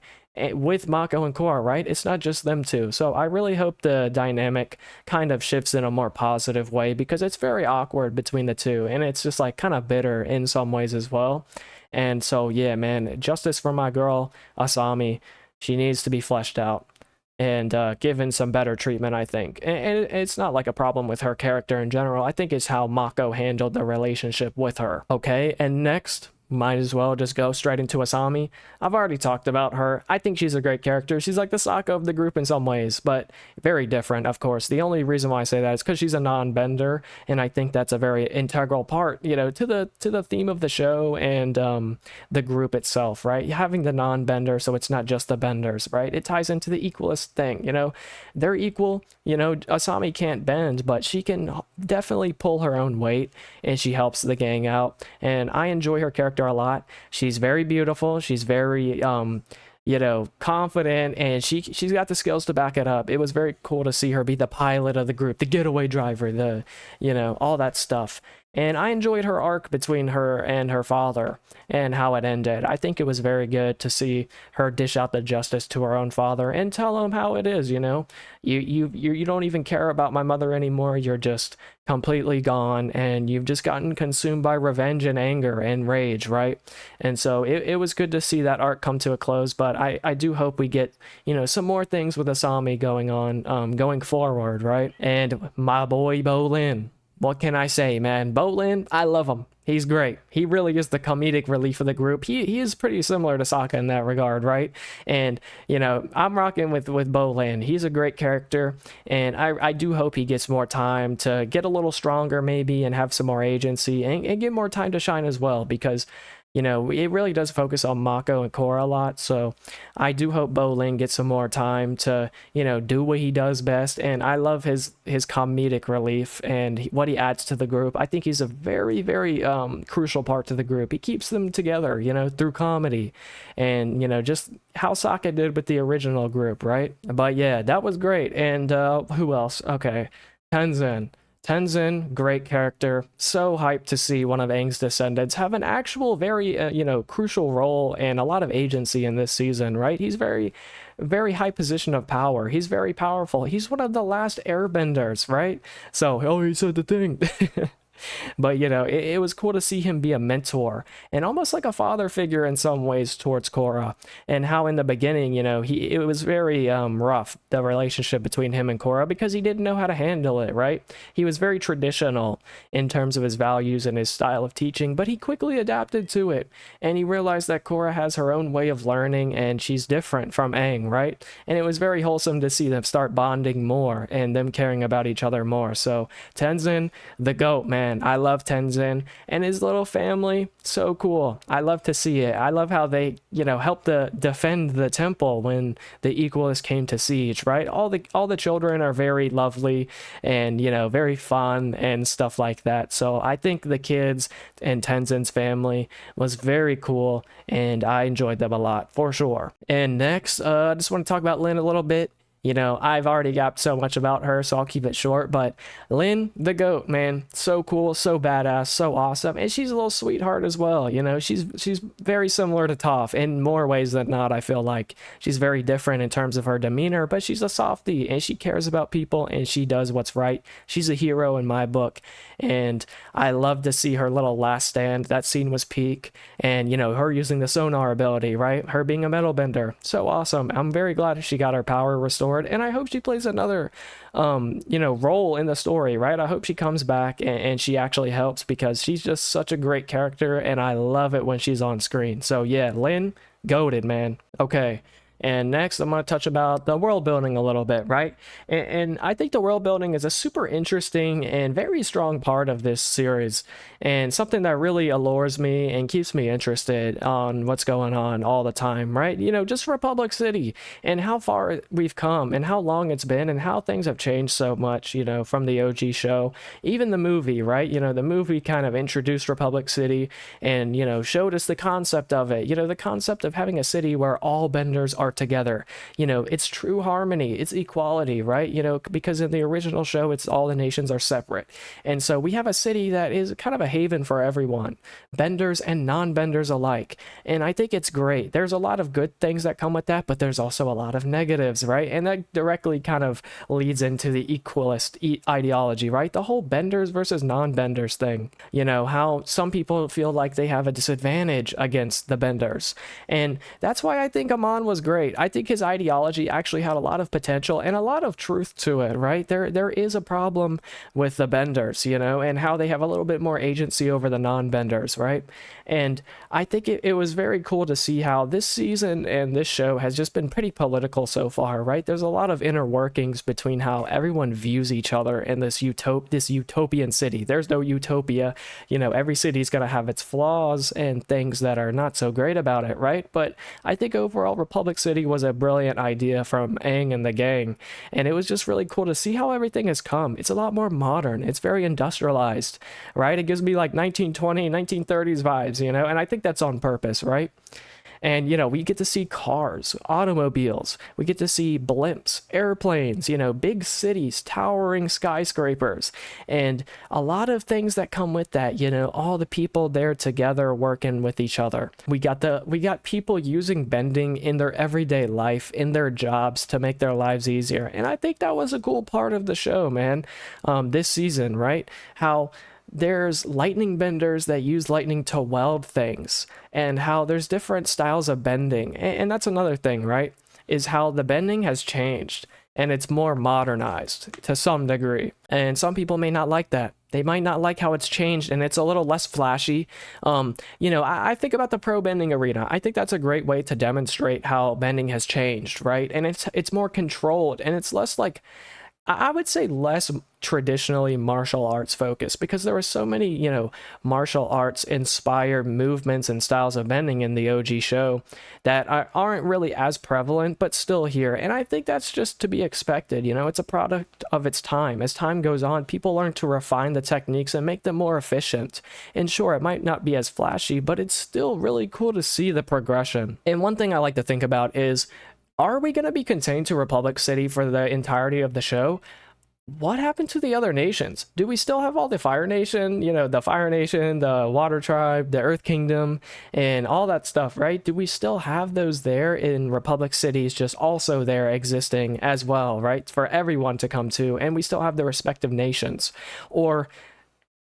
with Mako and Korra, right? It's not just them two. So I really hope the dynamic kind of shifts in a more positive way, because it's very awkward between the two, and it's just like kind of bitter in some ways as well. And so yeah, man, justice for my girl Asami. She needs to be fleshed out and given some better treatment, I think. And it's not like a problem with her character in general. I think it's how Mako handled the relationship with her. Okay, and next, might as well just go straight into Asami. I've already talked about her. I think she's a great character. She's like the Sokka of the group in some ways, but very different, of course. The only reason why I say that is because she's a non-bender, and I think that's a very integral part, to the theme of the show and the group itself, right? Having the non-bender, so it's not just the benders, right? It ties into the equalist thing, they're equal. Asami can't bend, but she can definitely pull her own weight, and she helps the gang out, and I enjoy her character a lot. She's very beautiful, she's very confident, and she's got the skills to back it up. It was very cool to see her be the pilot of the group, the getaway driver, the all that stuff. And I enjoyed her arc between her and her father and how it ended. I think it was very good to see her dish out the justice to her own father and tell him how it is, you don't even care about my mother anymore. You're just completely gone, and you've just gotten consumed by revenge and anger and rage, right? And so it was good to see that arc come to a close, but I do hope we get, some more things with Asami going on, going forward, right? And my boy Bolin. What can I say, man? Bolin, I love him. He's great. He really is the comedic relief of the group. He is pretty similar to Sokka in that regard, right? And, I'm rocking with Bolin. He's a great character, and I do hope he gets more time to get a little stronger maybe, and have some more agency, and get more time to shine as well, because it really does focus on Mako and Korra a lot, so I do hope Bolin gets some more time to, do what he does best, and I love his comedic relief and what he adds to the group. I think he's a very, very crucial part to the group. He keeps them together, through comedy, and, just how Sokka did with the original group, right? But yeah, that was great. And who else? Okay, Tenzin, great character. So hyped to see one of Aang's descendants have an actual very, crucial role and a lot of agency in this season, right? He's very, very high position of power. He's very powerful. He's one of the last airbenders, right? So, he said the thing. But it was cool to see him be a mentor and almost like a father figure in some ways towards Korra, and how in the beginning it was very rough, the relationship between him and Korra, because he didn't know how to handle it, right? He was very traditional in terms of his values and his style of teaching, but he quickly adapted to it, and he realized that Korra has her own way of learning, and she's different from Aang, right? And it was very wholesome to see them start bonding more and them caring about each other more. So Tenzin, the GOAT, man. I love Tenzin and his little family. So cool. I love to see it. I love how they, helped to defend the temple when the Equalists came to siege, right? All the children are very lovely and, very fun and stuff like that. So I think the kids and Tenzin's family was very cool, and I enjoyed them a lot for sure. And next, I just want to talk about Lynn a little bit. I've already got so much about her, so I'll keep it short, but Lynn, the goat, man, so cool, so badass, so awesome, and she's a little sweetheart as well. She's very similar to Toph in more ways than not. I feel like she's very different in terms of her demeanor, but she's a softie, and she cares about people, and she does what's right. She's a hero in my book, and I love to see her little last stand. That scene was peak, and her using the sonar ability, right? Her being a metal bender, so awesome. I'm very glad she got her power restored, and I hope she plays another role in the story, right? I hope she comes back and she actually helps, because she's just such a great character, and I love it when she's on screen. So yeah, Lynn, goated, man. Okay. And next, I'm going to touch about the world building a little bit, right? And I think the world building is a super interesting and very strong part of this series, and something that really allures me and keeps me interested on what's going on all the time, right? Just Republic City and how far we've come and how long it's been and how things have changed so much, from the OG show, even the movie, right? The movie kind of introduced Republic City and, showed us the concept of it, the concept of having a city where all benders are together. It's true harmony, it's equality, right? Because in the original show, it's all the nations are separate, and so we have a city that is kind of a haven for everyone, benders and non-benders alike. And I think it's great. There's a lot of good things that come with that, but there's also a lot of negatives, right? And that directly kind of leads into the equalist ideology, right? The whole benders versus non-benders thing. How some people feel like they have a disadvantage against the benders, and that's why I think Amon was great. I think his ideology actually had a lot of potential and a lot of truth to it, right? There is a problem with the benders, and how they have a little bit more agency over the non-benders, right? And I think it was very cool to see how this season and this show has just been pretty political so far, right? There's a lot of inner workings between how everyone views each other in this utopian city. There's no utopia. Every city's going to have its flaws and things that are not so great about it, right? But I think overall Republic City was a brilliant idea from Aang and the gang, and it was just really cool to see how everything has come. It's a lot more modern. It's very industrialized, right? It gives me like 1920, 1930s vibes, and I think that's on purpose, right? And, we get to see cars, automobiles, we get to see blimps, airplanes, big cities, towering skyscrapers, and a lot of things that come with that, all the people there together working with each other. We got people using bending in their everyday life, in their jobs, to make their lives easier. And I think that was a cool part of the show, man, this season, right? How there's lightning benders that use lightning to weld things, and how there's different styles of bending. And that's another thing, right? Is how the bending has changed and it's more modernized to some degree. And some people may not like that. They might not like how it's changed and it's a little less flashy. I think about the pro bending arena. I think that's a great way to demonstrate how bending has changed, right? And it's more controlled, and it's less like, I would say less traditionally martial arts focused, because there were so many, martial arts inspired movements and styles of bending in the OG show that aren't really as prevalent, but still here. And I think that's just to be expected. It's a product of its time. As time goes on, people learn to refine the techniques and make them more efficient. And sure, it might not be as flashy, but it's still really cool to see the progression. And one thing I like to think about is, are we going to be contained to Republic City for the entirety of the show? What happened to the other nations? Do we still have all the Fire Nation, the Fire Nation, the Water Tribe, the Earth Kingdom, and all that stuff, right? Do we still have those there in Republic Cities, just also there existing as well, right? For everyone to come to, and we still have the respective nations? Or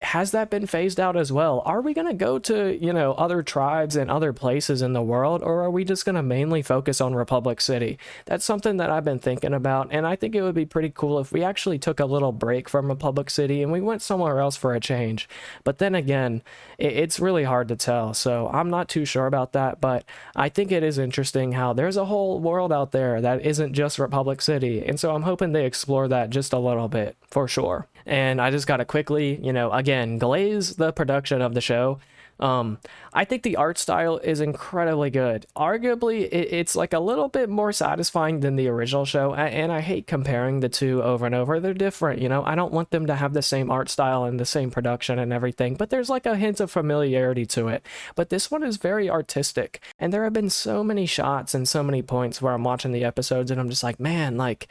has that been phased out as well? Are we going to go to, other tribes and other places in the world, or are we just going to mainly focus on Republic City? That's something that I've been thinking about, and I think it would be pretty cool if we actually took a little break from Republic City and we went somewhere else for a change. But then again, it's really hard to tell, so I'm not too sure about that, but I think it is interesting how there's a whole world out there that isn't just Republic City, and so I'm hoping they explore that just a little bit, for sure. And I just got to quickly, again, glaze the production of the show. I think the art style is incredibly good. Arguably, it's like a little bit more satisfying than the original show, and I hate comparing the two over and over. They're different, I don't want them to have the same art style and the same production and everything, but there's like a hint of familiarity to it. But this one is very artistic, and there have been so many shots and so many points where I'm watching the episodes and I'm just like, man, like,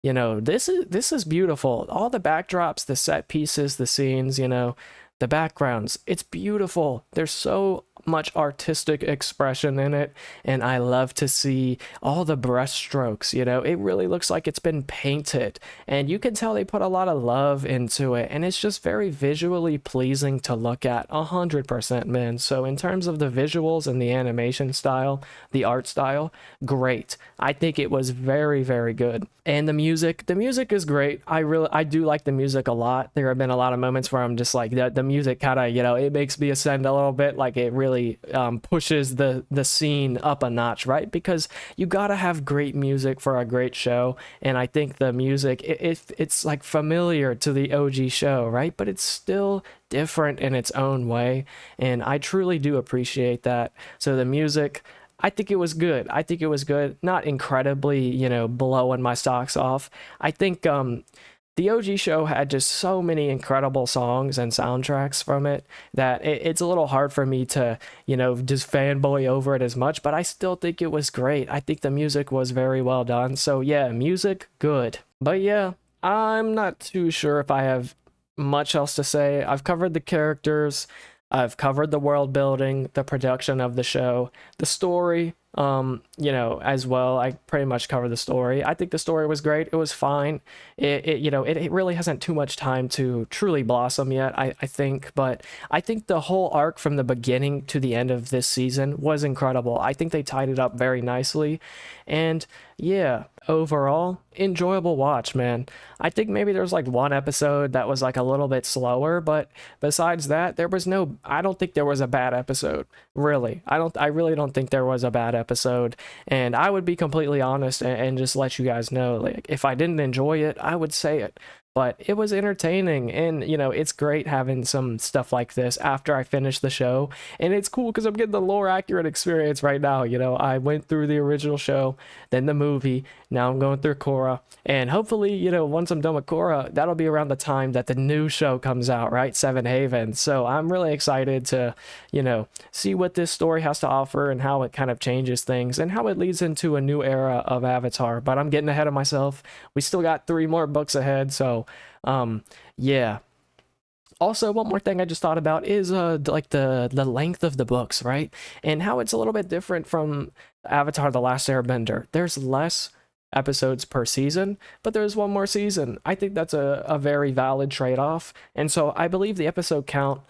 this is beautiful. All the backdrops, the set pieces, the scenes, the backgrounds, it's beautiful. There's so much artistic expression in it, and I love to see all the brush strokes. It really looks like it's been painted, and you can tell they put a lot of love into it, and it's just very visually pleasing to look at. 100%, man. So in terms of the visuals and the animation style, the art style, great. I think it was very, very good. And the music is great. I do like the music a lot. There have been a lot of moments where I'm just like, the music kind of, it makes me ascend a little bit. Like, it really pushes the scene up a notch, right? Because you gotta have great music for a great show, and I think the music, it's like familiar to the OG show, right? But it's still different in its own way, and I truly do appreciate that. So the music, I think it was good. Not incredibly, blowing my socks off. I think the OG show had just so many incredible songs and soundtracks from it that it's a little hard for me to, just fanboy over it as much, but I still think it was great. I think the music was very well done. So yeah, music, good. But yeah, I'm not too sure if I have much else to say. I've covered the characters, I've covered the world building, the production of the show, the story, as well. I pretty much covered the story. I think the story was great. It was fine. It really hasn't too much time to truly blossom yet, I think, but I think the whole arc from the beginning to the end of this season was incredible. I think they tied it up very nicely, and yeah, overall, enjoyable watch, man. I think maybe there's like one episode that was like a little bit slower, but besides that, I don't think there was a bad episode, really. I really don't think there was a bad episode, and I would be completely honest and just let you guys know, like, if I didn't enjoy it, I would say it. But it was entertaining, and it's great having some stuff like this after I finish the show, and it's cool because I'm getting the lore accurate experience right now. I went through the original show, then the movie, now I'm going through Korra, and hopefully, once I'm done with Korra, that'll be around the time that the new show comes out, right? Seven Haven. So I'm really excited to, see what this story has to offer and how it kind of changes things and how it leads into a new era of Avatar. But I'm getting ahead of myself. We still got 3 more books ahead, so yeah. Also, one more thing I just thought about is like the length of the books, right? And how it's a little bit different from Avatar: The Last Airbender. There's less episodes per season, but there's one more season. I think that's a very valid trade-off. And so I believe the episode count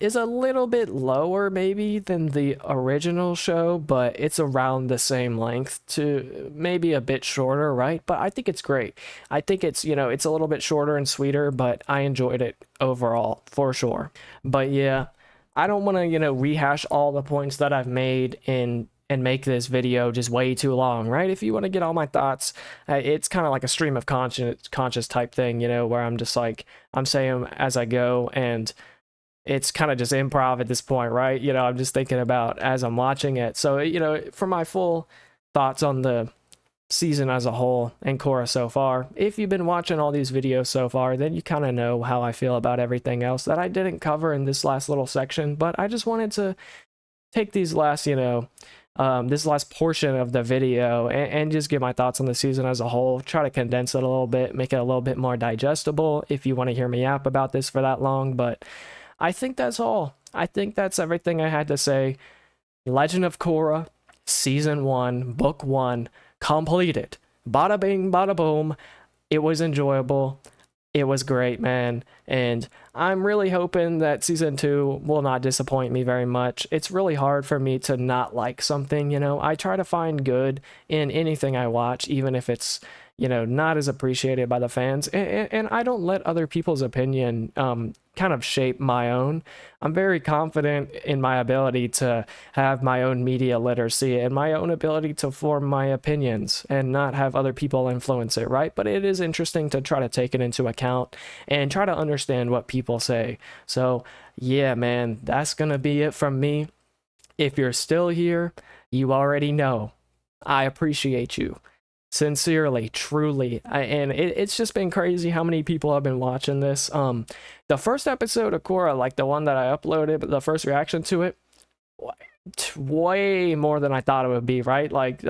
is a little bit lower maybe than the original show, but it's around the same length to maybe a bit shorter, right? But I think it's great. I think it's, it's a little bit shorter and sweeter, but I enjoyed it overall for sure. But yeah, I don't want to, rehash all the points that I've made and make this video just way too long, right? If you want to get all my thoughts, it's kind of like a stream of conscious type thing, where I'm just like, I'm saying as I go, and it's kind of just improv at this point, right? I'm just thinking about as I'm watching it. So, for my full thoughts on the season as a whole and Korra so far, if you've been watching all these videos so far, then you kind of know how I feel about everything else that I didn't cover in this last little section. But I just wanted to take these last, this last portion of the video and just give my thoughts on the season as a whole, try to condense it a little bit, make it a little bit more digestible if you want to hear me yap about this for that long. But I think that's all. I think that's everything I had to say. Legend of Korra, Season 1, Book 1, completed. Bada bing, bada boom. It was enjoyable. It was great, man. And I'm really hoping that Season 2 will not disappoint me very much. It's really hard for me to not like something, I try to find good in anything I watch, even if it's, not as appreciated by the fans. And I don't let other people's opinion kind of shape my own. I'm very confident in my ability to have my own media literacy and my own ability to form my opinions and not have other people influence it, right? But it is interesting to try to take it into account and try to understand what people say. So yeah, man, that's gonna be it from me. If you're still here, you already know I appreciate you. Sincerely, truly. And it's just been crazy how many people have been watching this. The first episode of Korra, like the one that I uploaded, but the first reaction to it, way more than I thought it would be, right? Like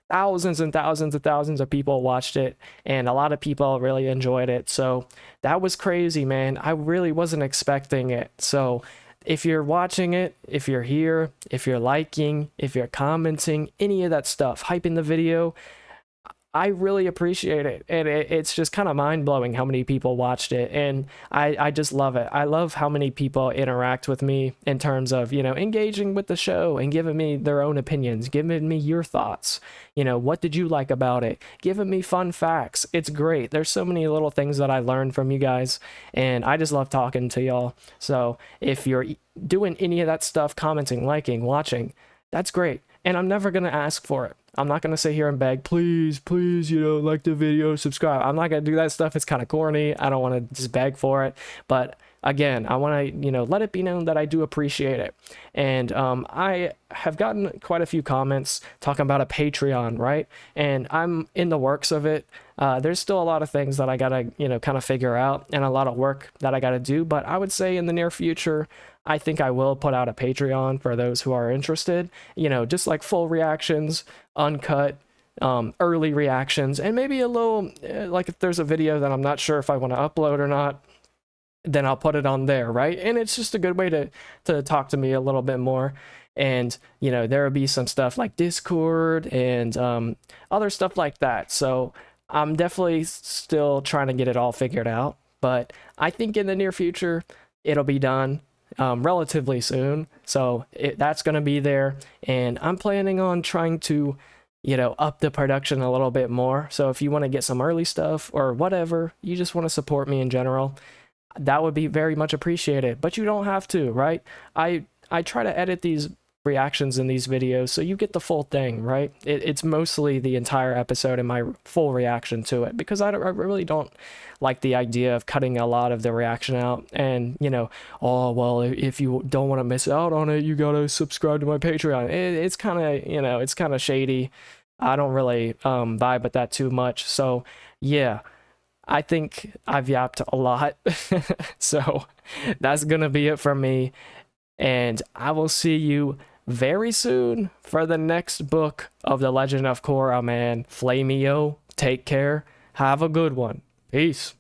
thousands and thousands and thousands of people watched it, and a lot of people really enjoyed it. So that was crazy, man. I really wasn't expecting it. So if you're watching it, if you're here, if you're liking, if you're commenting, any of that stuff, hyping the video, I really appreciate it. And it's just kind of mind-blowing how many people watched it. And I just love it. I love how many people interact with me in terms of, engaging with the show and giving me their own opinions, giving me your thoughts. What did you like about it? Giving me fun facts. It's great. There's so many little things that I learned from you guys, and I just love talking to y'all. So if you're doing any of that stuff, commenting, liking, watching, that's great. And I'm never going to ask for it. I'm not going to sit here and beg, please, like the video, subscribe. I'm not going to do that stuff. It's kind of corny. I don't want to just beg for it. But again, I want to, let it be known that I do appreciate it. And I have gotten quite a few comments talking about a Patreon, right? And I'm in the works of it. There's still a lot of things that I got to, kind of figure out, and a lot of work that I got to do. But I would say in the near future, I think I will put out a Patreon for those who are interested, just like full reactions, uncut, early reactions, and maybe a little, like if there's a video that I'm not sure if I want to upload or not, then I'll put it on there, right? And it's just a good way to talk to me a little bit more. And, there will be some stuff like Discord and other stuff like that. So I'm definitely still trying to get it all figured out. But I think in the near future, it'll be done relatively soon. So that's going to be there. And I'm planning on trying to, up the production a little bit more. So if you want to get some early stuff or whatever, you just want to support me in general, that would be very much appreciated. But you don't have to, right? I try to edit these reactions in these videos so you get the full thing, right? It's mostly the entire episode and my full reaction to it, because I really don't like the idea of cutting a lot of the reaction out and, oh, well, if you don't want to miss out on it, you gotta subscribe to my Patreon. It's kind of, it's kind of shady. I don't really vibe with that too much. So yeah, I think I've yapped a lot. So that's gonna be it from me, and I will see you very soon for the next book of The Legend of Korra, man. Flameo, take care. Have a good one. Peace.